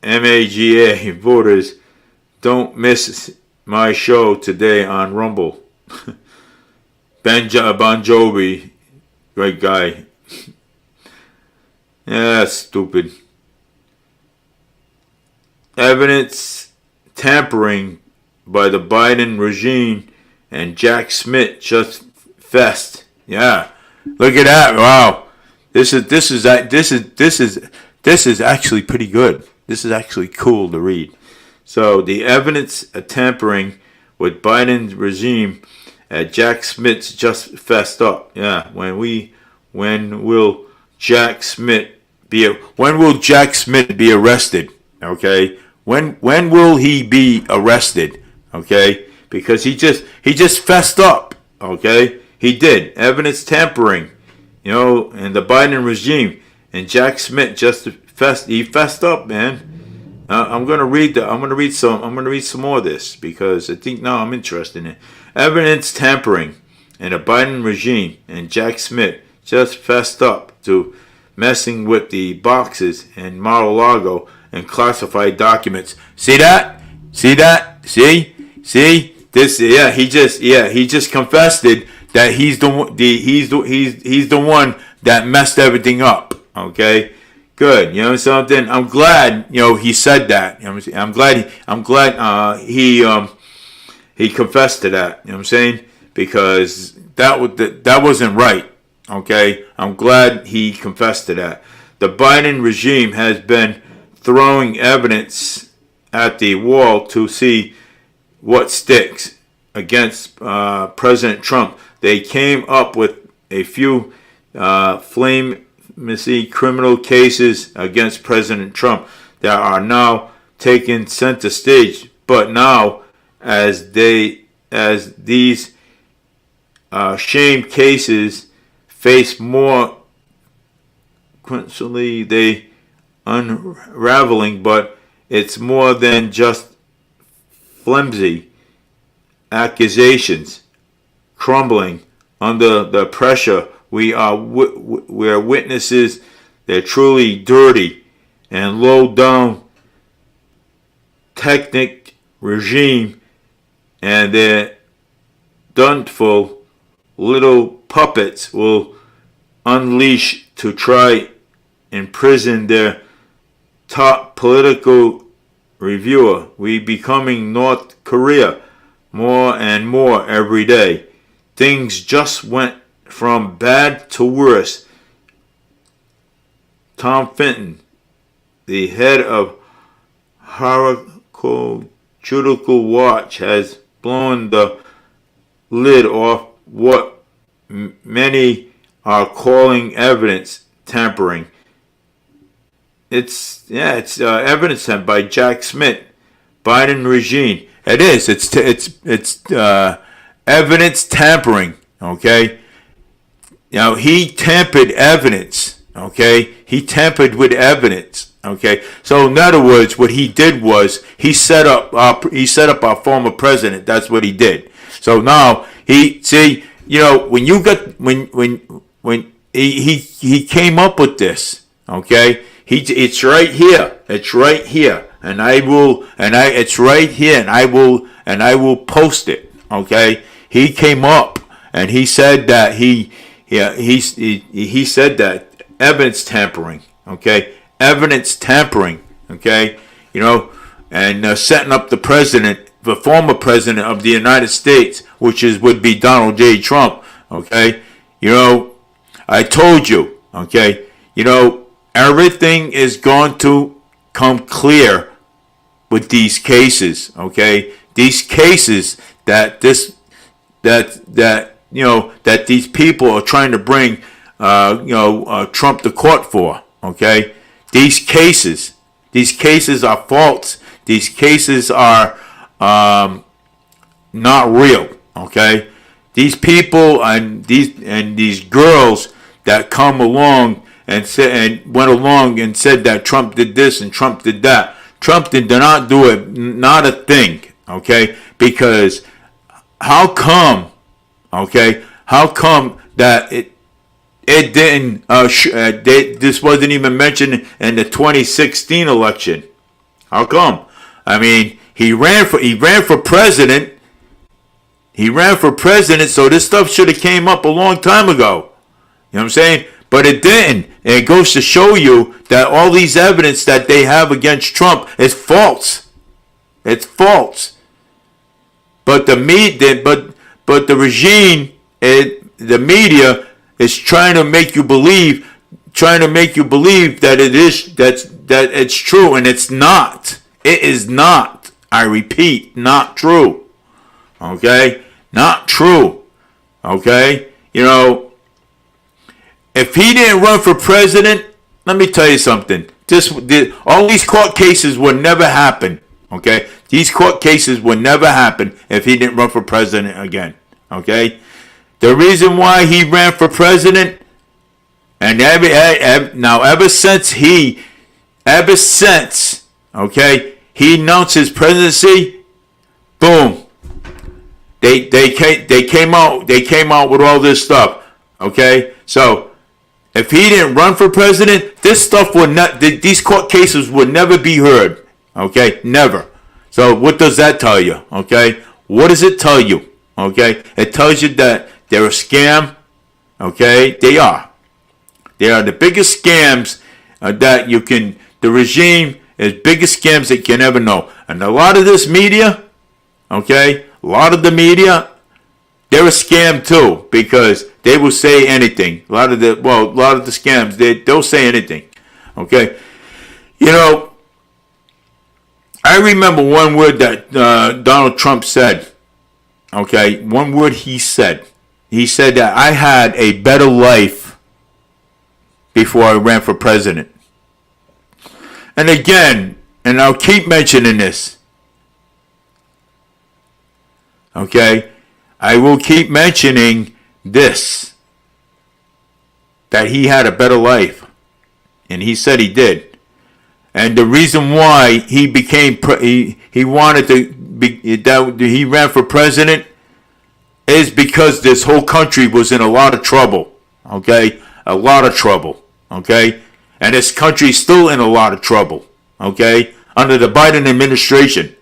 MAGA voters. Don't miss my show today on Rumble. Bon Jovi, great guy. Yeah, stupid. Evidence tampering by the Biden regime and Jack Smith just fest. Yeah, look at that! Wow, this is actually pretty good. This is actually cool to read. So the evidence of tampering with Biden's regime at Jack Smith's just fessed up. Yeah, when will Jack Smith be arrested? Okay, when will he be arrested? Okay, because he just fessed up. Okay. He did. Evidence tampering, and the Biden regime. And Jack Smith just fessed up, man. I'm gonna read some more of this because I think now I'm interested in it. Evidence tampering and the Biden regime and Jack Smith just fessed up to messing with the boxes in Mar-a-Lago and classified documents. See that? See this? Yeah, he just confessed it. That he's the one that messed everything up. Okay, good. You know something? I'm glad he said that. I'm glad he confessed to that. You know what I'm saying? Because that wasn't right. Okay, I'm glad he confessed to that. The Biden regime has been throwing evidence at the wall to see what sticks against President Trump. They came up with a few flimsy criminal cases against President Trump that are now taking center stage. But now, as these shame cases face more quickly, they unraveling. But it's more than just flimsy accusations crumbling under the pressure. We're witnesses. They're truly dirty and low down technic regime, and their duneful little puppets will unleash to try imprison their top political reviewer. We becoming North Korea more and more every day. Things just went from bad to worse. Tom Fenton, the head of Judicial Watch, has blown the lid off what many are calling evidence tampering. It's evidence tampering by Jack Smith, Biden regime. It is. It's evidence tampering. Okay. Now he tampered evidence. Okay. He tampered with evidence. Okay. So in other words, what he did was he set up our former president. That's what he did. So now when you got when he came up with this. Okay. It's right here. It's right here. It's right here, and I will post it. Okay, he came up and he said that he said that evidence tampering. Okay, evidence tampering. Okay, and setting up the former president of the United States, which would be Donald J. Trump. Okay, I told you. Okay, everything is going to come clear with these cases, okay? These cases that these people are trying to bring, Trump to court for, okay? These cases are false. These cases are not real, okay? These people and these girls that come along and went along and said that Trump did this and Trump did that. Trump did not do it, not a thing, okay? Because how come that it didn't, this wasn't even mentioned in the 2016 election? How come? I mean, he ran for president. He ran for president, so this stuff should have came up a long time ago. You know what I'm saying? But it didn't. And it goes to show you that all these evidence that they have against Trump is false. It's false. But the regime, the media is trying to make you believe that that it's true, and it's not. It is not. I repeat, not true. Okay? Not true. Okay? If he didn't run for president, let me tell you something. All these court cases would never happen. Okay? These court cases would never happen if he didn't run for president again. Okay? The reason why he ran for president, and ever since he announced his presidency, boom. They came out with all this stuff. Okay? So if he didn't run for president, these court cases would never be heard. Okay? Never. So what does that tell you? Okay? What does it tell you? Okay? It tells you that they're a scam. Okay? They are. They are the biggest scams the regime is biggest scams that you can ever know. And a lot of this media, okay? A lot of the media, they're a scam too, because they will say anything. A lot of the scams, they'll say anything. Okay? I remember one word that Donald Trump said. Okay? One word he said. He said that I had a better life before I ran for president. And again, and I'll keep mentioning this. Okay? I will keep mentioning this. That he had a better life. And he said he did. And the reason why he became, he wanted to be, that he ran for president is because this whole country was in a lot of trouble. Okay? A lot of trouble. Okay? And this country is still in a lot of trouble. Okay? Under the Biden administration.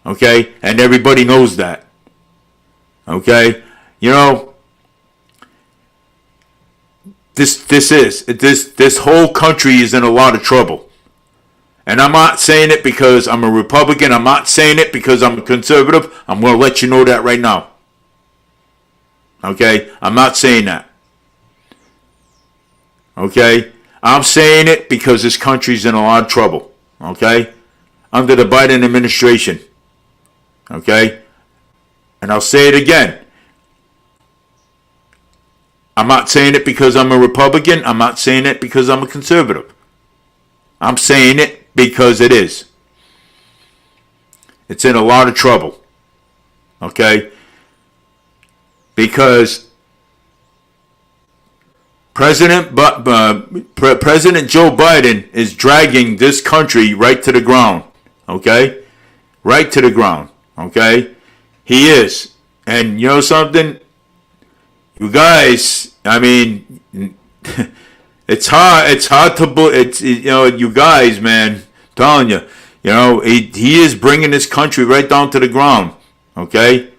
Okay? And everybody knows that. Okay? This whole country is in a lot of trouble. And I'm not saying it because I'm a Republican. I'm not saying it because I'm a conservative. I'm going to let you know that right now. Okay? I'm not saying that. Okay? I'm saying it because this country's in a lot of trouble. Okay? Under the Biden administration. Okay? And I'll say it again. I'm not saying it because I'm a Republican. I'm not saying it because I'm a conservative. I'm saying it because it is. It's in a lot of trouble. Okay? Because President Joe Biden is dragging this country right to the ground. Okay? Right to the ground. Okay? He is. And you know something? You guys, I mean, it's hard to believe. You guys, man, I'm telling you, he is bringing this country right down to the ground. Okay?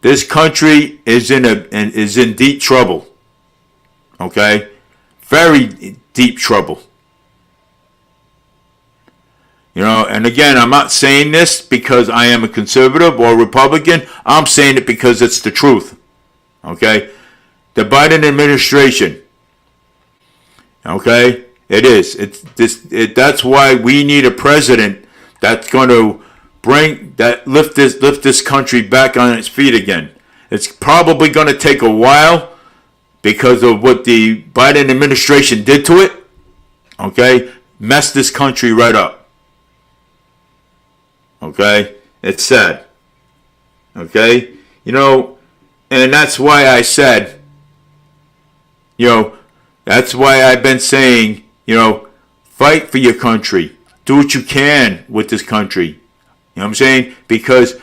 This country is in deep trouble. Okay? Very deep trouble. And again, I'm not saying this because I am a conservative or a Republican. I'm saying it because it's the truth. Okay? The Biden administration. Okay? It is. That's why we need a president that's going to lift this country back on its feet again. It's probably going to take a while because of what the Biden administration did to it. Okay? Messed this country right up. Okay? It's sad. Okay? And that's why I said, that's why I've been saying, fight for your country. Do what you can with this country. You know what I'm saying? Because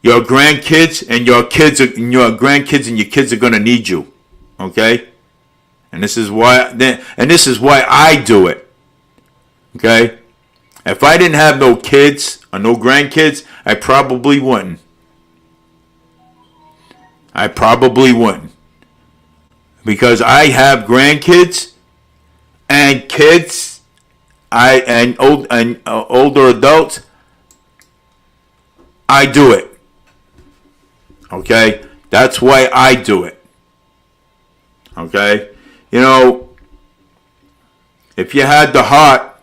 your grandkids and your grandkids and your kids are going to need you. Okay? And this is why I do it. Okay? If I didn't have no kids or no grandkids, I probably wouldn't. Because I have grandkids and kids, older adults. I do it. Okay? That's why I do it. Okay? If you had the heart,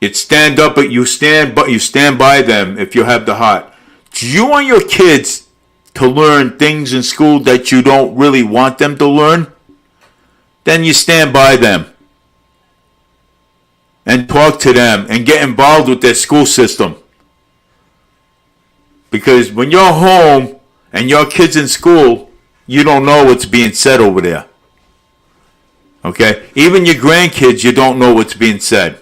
you'd stand up, but you stand by them if you have the heart. Do you want your kids to learn things in school that you don't really want them to learn? Then you stand by them and talk to them and get involved with their school system. Because when you're home and your kid's in school, you don't know what's being said over there. Okay? Even your grandkids, you don't know what's being said.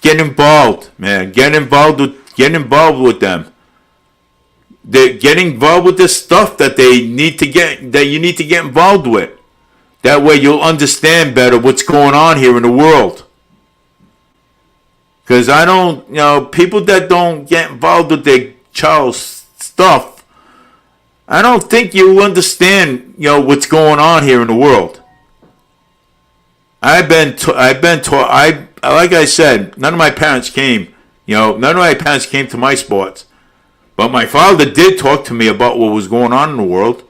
Get involved, man. Get involved with them. They're getting involved with this stuff that you need to get involved with. That way you'll understand better what's going on here in the world. Because people that don't get involved with their child's stuff, I don't think you'll understand, what's going on here in the world. I've been taught, like I said, none of my parents came to my sports. But my father did talk to me about what was going on in the world.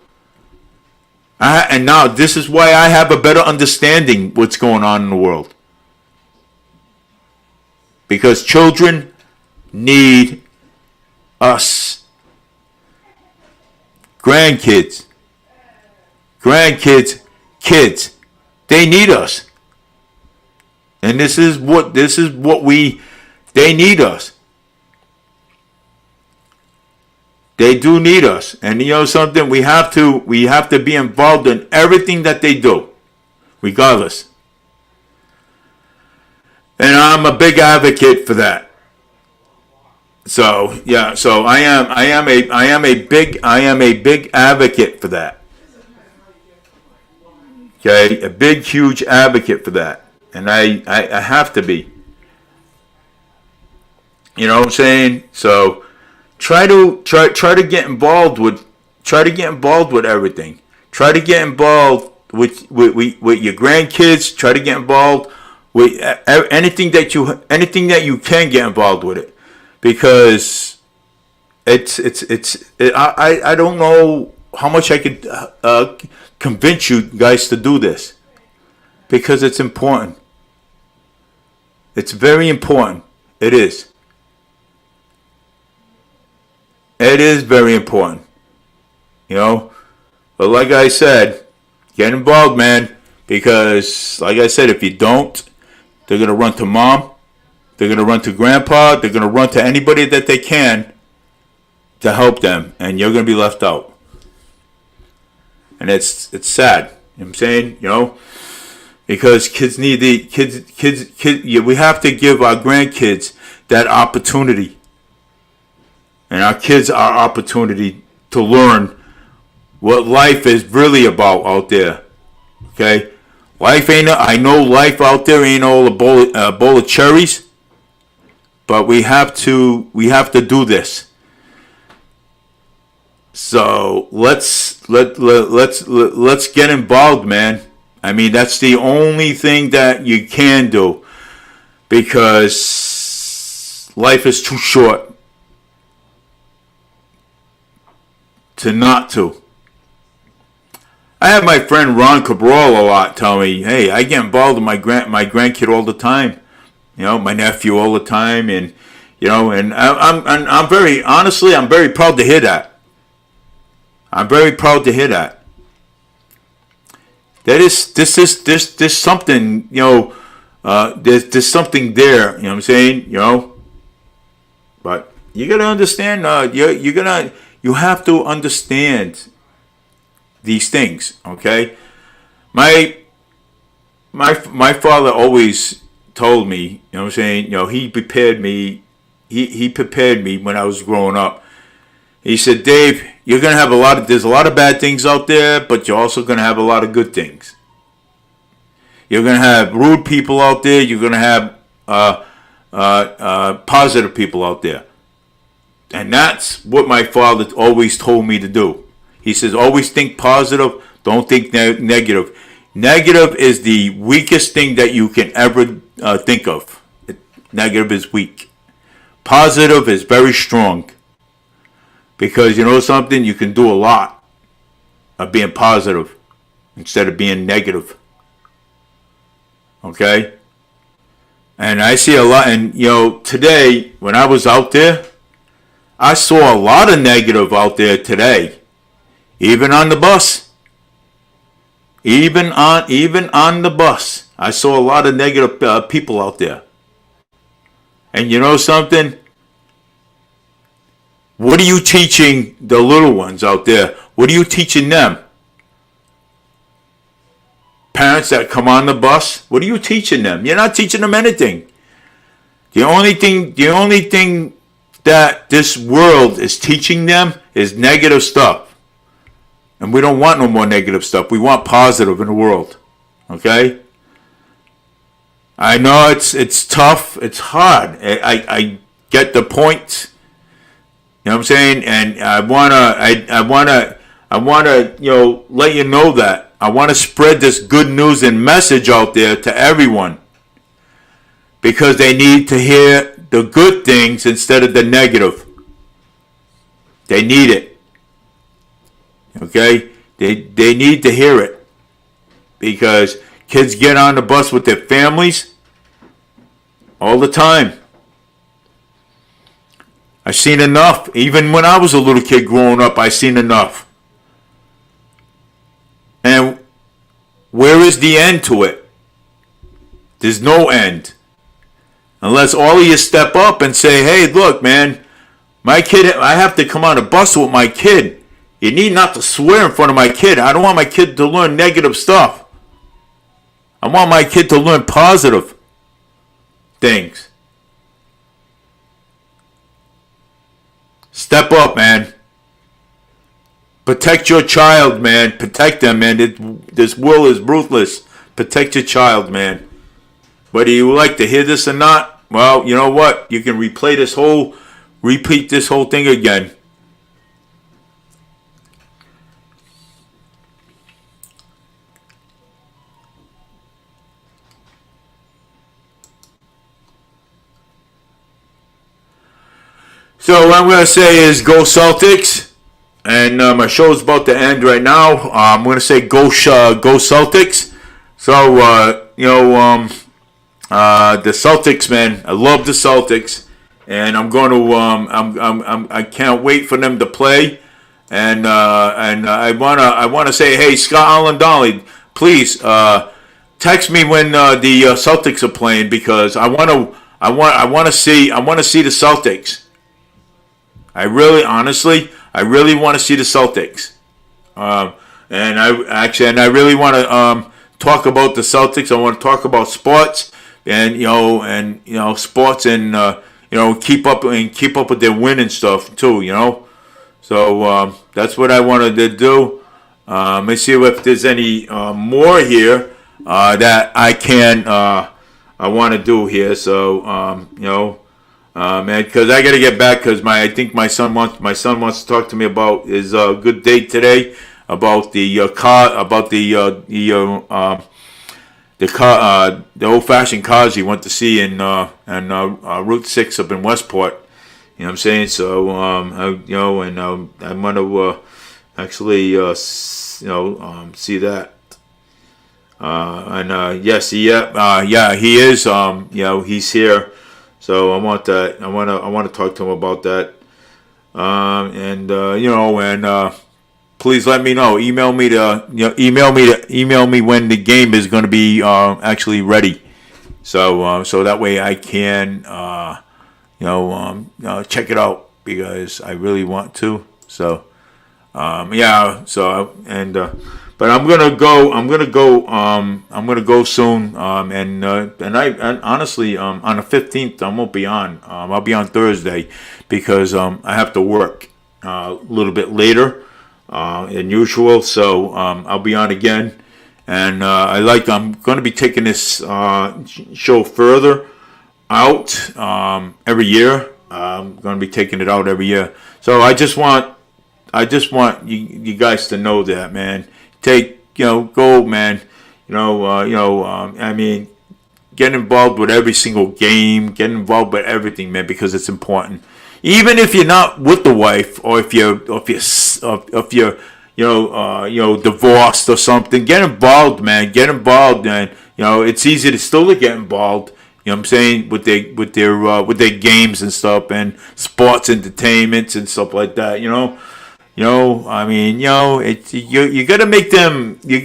And now this is why I have a better understanding what's going on in the world. Because children need us. Grandkids, kids, they need us. And they need us. They do need us. And something, we have to be involved in everything that they do, regardless. And I'm a big advocate for that. So I am a big advocate for that. Okay, a big, huge advocate for that. And I have to be. You know what I'm saying? So try to get involved with everything. Try to get involved with your grandkids. Try to get involved with anything that you can get involved with it. Because I don't know how much I could convince you guys to do this, because it's important. It's very important. It is. It is very important. But like I said, Get involved, man. Because, like I said, if you don't, they're going to run to mom. They're going to run to grandpa. They're going to run to anybody that they can to help them. And you're going to be left out. And it's sad. You know what I'm saying? You know? Because kids need we have to give our grandkids that opportunity. And our kids our opportunity to learn what life is really about out there. Okay? Life ain't, I know life out there ain't all a bowl of cherries. But we have to do this. So let's get involved, man. I mean, that's the only thing that you can do, because life is too short to not to. I have my friend Ron Cabral a lot tell me, hey, I get involved with my grandkid all the time, you know, my nephew all the time, and you know, and I'm very, honestly, I'm very proud to hear that. I'm very proud to hear that. There's something, you know, there's something there, you know what I'm saying, you know. But you gotta understand, you have to understand these things, okay. My father always told me, you know what I'm saying, you know, he prepared me when I was growing up. He said, Dave, you're going to have there's a lot of bad things out there, but you're also going to have a lot of good things. You're going to have rude people out there. You're going to have positive people out there. And that's what my father always told me to do. He says, always think positive. Don't think negative. Negative is the weakest thing that you can ever think of. Negative is weak. Positive is very strong. Because you know something, you can do a lot of being positive instead of being negative. Okay? And I see a lot, and you know, today, when I was out there, I saw a lot of negative out there today. Even on the bus. Even on the bus. I saw a lot of negative people out there. And you know something? What are you teaching the little ones out there? What are you teaching them? Parents that come on the bus, what are you teaching them? You're not teaching them anything. The only thing that this world is teaching them is negative stuff. And we don't want no more negative stuff. We want positive in the world. Okay? I know it's tough. It's hard. I get the point. You know what I'm saying? And I wanna, you know, let you know that. I want to spread this good news and message out there to everyone. Because they need to hear the good things instead of the negative. They need it. Okay? They need to hear it. Because kids get on the bus with their families all the time. I've seen enough. Even when I was a little kid growing up, I've seen enough. And where is the end to it? There's no end. Unless all of you step up and say, hey, look, man, my kid, I have to come on a bus with my kid. You need not to swear in front of my kid. I don't want my kid to learn negative stuff. I want my kid to learn positive things. Step up, man. Protect your child, man. Protect them, man. This world is ruthless. Protect your child, man. Whether you like to hear this or not, well, you know what? You can repeat this whole thing again. So what I'm going to say is go Celtics. And my show's about to end right now. I'm going to say go Celtics. So, the Celtics, man. I love the Celtics. And I'm going to, I can't wait for them to play. and I wanna say, hey, Scott Allen Dolly, please text me when the Celtics are playing, because I want to see the Celtics. I really want to see the Celtics. And I really want to talk about the Celtics. I want to talk about sports, and sports, and keep up with their win and stuff too. So that's what I wanted to do. Let's see if there's any more here that I want to do here. So man, because I got to get back, because I think my son wants to talk to me about his good date today, about the car, about the old-fashioned cars he went to see in Route 6 up in Westport. You know what I'm saying? So I'm going to actually see that. Yes, he is. He's here. So I want to talk to him about that. Please let me know. Email me when the game is going to be actually ready. So that way I can check it out, because I really want to. So but I'm gonna go. I'm gonna go soon. And I honestly, on the 15th, I won't be on. I'll be on Thursday, because I have to work a little bit later than usual. So I'll be on again. And I'm going to be taking this show further out every year. I'm going to be taking it out every year. So I just want you guys to know that, man. Go, man. I mean, get involved with every single game. Get involved with everything, man, because it's important. Even if you're not with the wife, or if you're divorced or something, get involved, man. Get involved, and it's easy to still get involved. You know what I'm saying, with their games and stuff, and sports entertainments and stuff like that. I mean, you gotta make them. You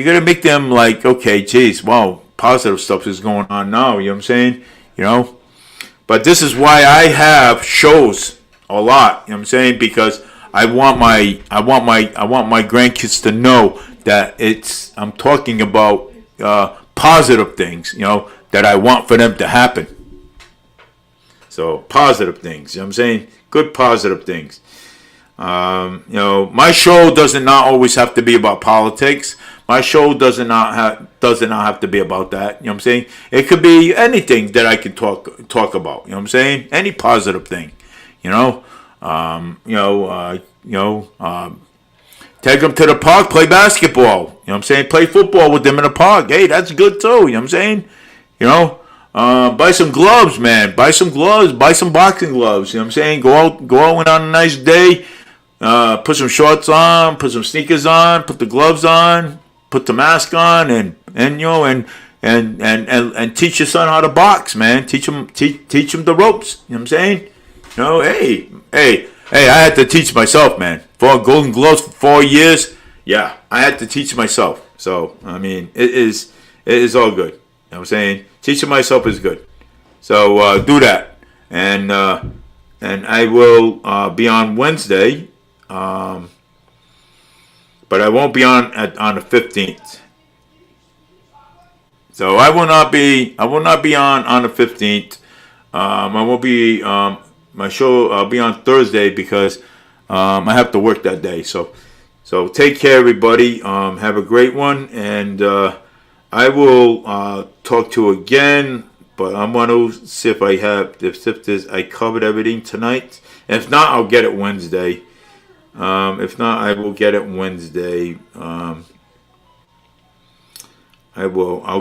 gotta make them like, okay, geez, wow, positive stuff is going on now. You know what I'm saying? But this is why I have shows a lot. You know what I'm saying? Because I want my grandkids to know that I'm talking about positive things. That I want for them to happen. So positive things. You know what I'm saying? Good positive things. My show does not always have to be about politics. My show does not have to be about that. You know what I'm saying? It could be anything that I can talk about. You know what I'm saying? Any positive thing. Take them to the park, play basketball. You know what I'm saying? Play football with them in the park. Hey, that's good too. You know what I'm saying? Buy some gloves, man. Buy some gloves. Buy some boxing gloves. You know what I'm saying? Go out on a nice day. Put some shorts on. Put some sneakers on. Put the gloves on. Put the mask on, and teach your son how to box, man. Teach him the ropes. You know what I'm saying? Hey, I had to teach myself, man. For Golden Gloves for 4 years. Yeah, I had to teach myself. So I mean, it is all good. You know what I'm saying? Teaching myself is good. So do that, and I will be on Wednesday, but I won't be on the 15th. So I will not be on the 15th. I won't be my show. I'll be on Thursday, because I have to work that day. So take care, everybody. Have a great one, and I will talk to you again. But I'm going to see if I covered everything tonight. If not, I'll get it Wednesday. If not, I will get it Wednesday. I'll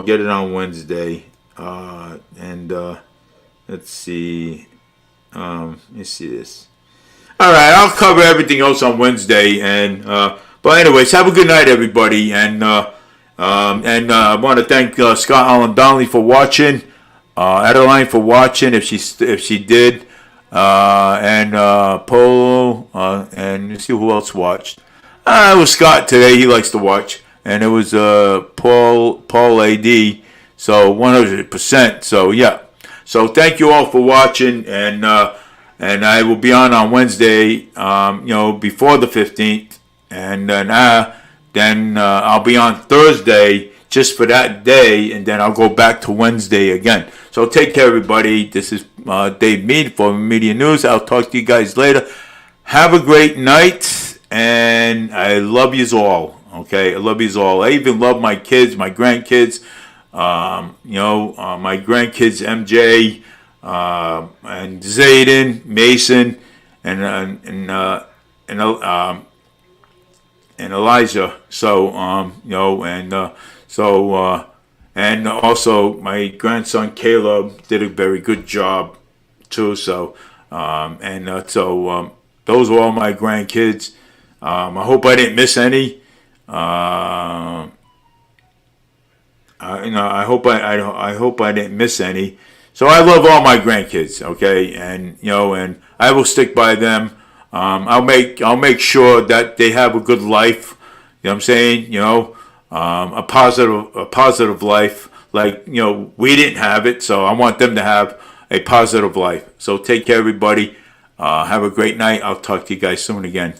get it on Wednesday. Let's see. Let me see this. All right, I'll cover everything else on Wednesday. But anyways, have a good night, everybody. And I want to thank Scott Allen Donnelly for watching. Adeline for watching, if she did. and Polo, and let's see who else watched. It was Scott today. He likes to watch, and it was Paul AD. So 100%. So yeah. So thank you all for watching, and I will be on Wednesday. Before the 15th, and then I'll be on Thursday just for that day, and then I'll go back to Wednesday again. So take care, everybody. This is Dave Mead for Media News. I'll talk to you guys later. Have a great night, and I love yous all. Okay, I love yous all. I even love my kids, my grandkids. My grandkids, MJ, and Zayden, Mason, and Elijah. So, and also my grandson Caleb did a very good job too. So, those are all my grandkids. I hope I didn't miss any. I hope I didn't miss any. So I love all my grandkids, okay, and I will stick by them. I'll make sure that they have a good life. You know what I'm saying? A positive life. Like we didn't have it, so I want them to have a positive life. So take care, everybody. Have a great night. I'll talk to you guys soon again.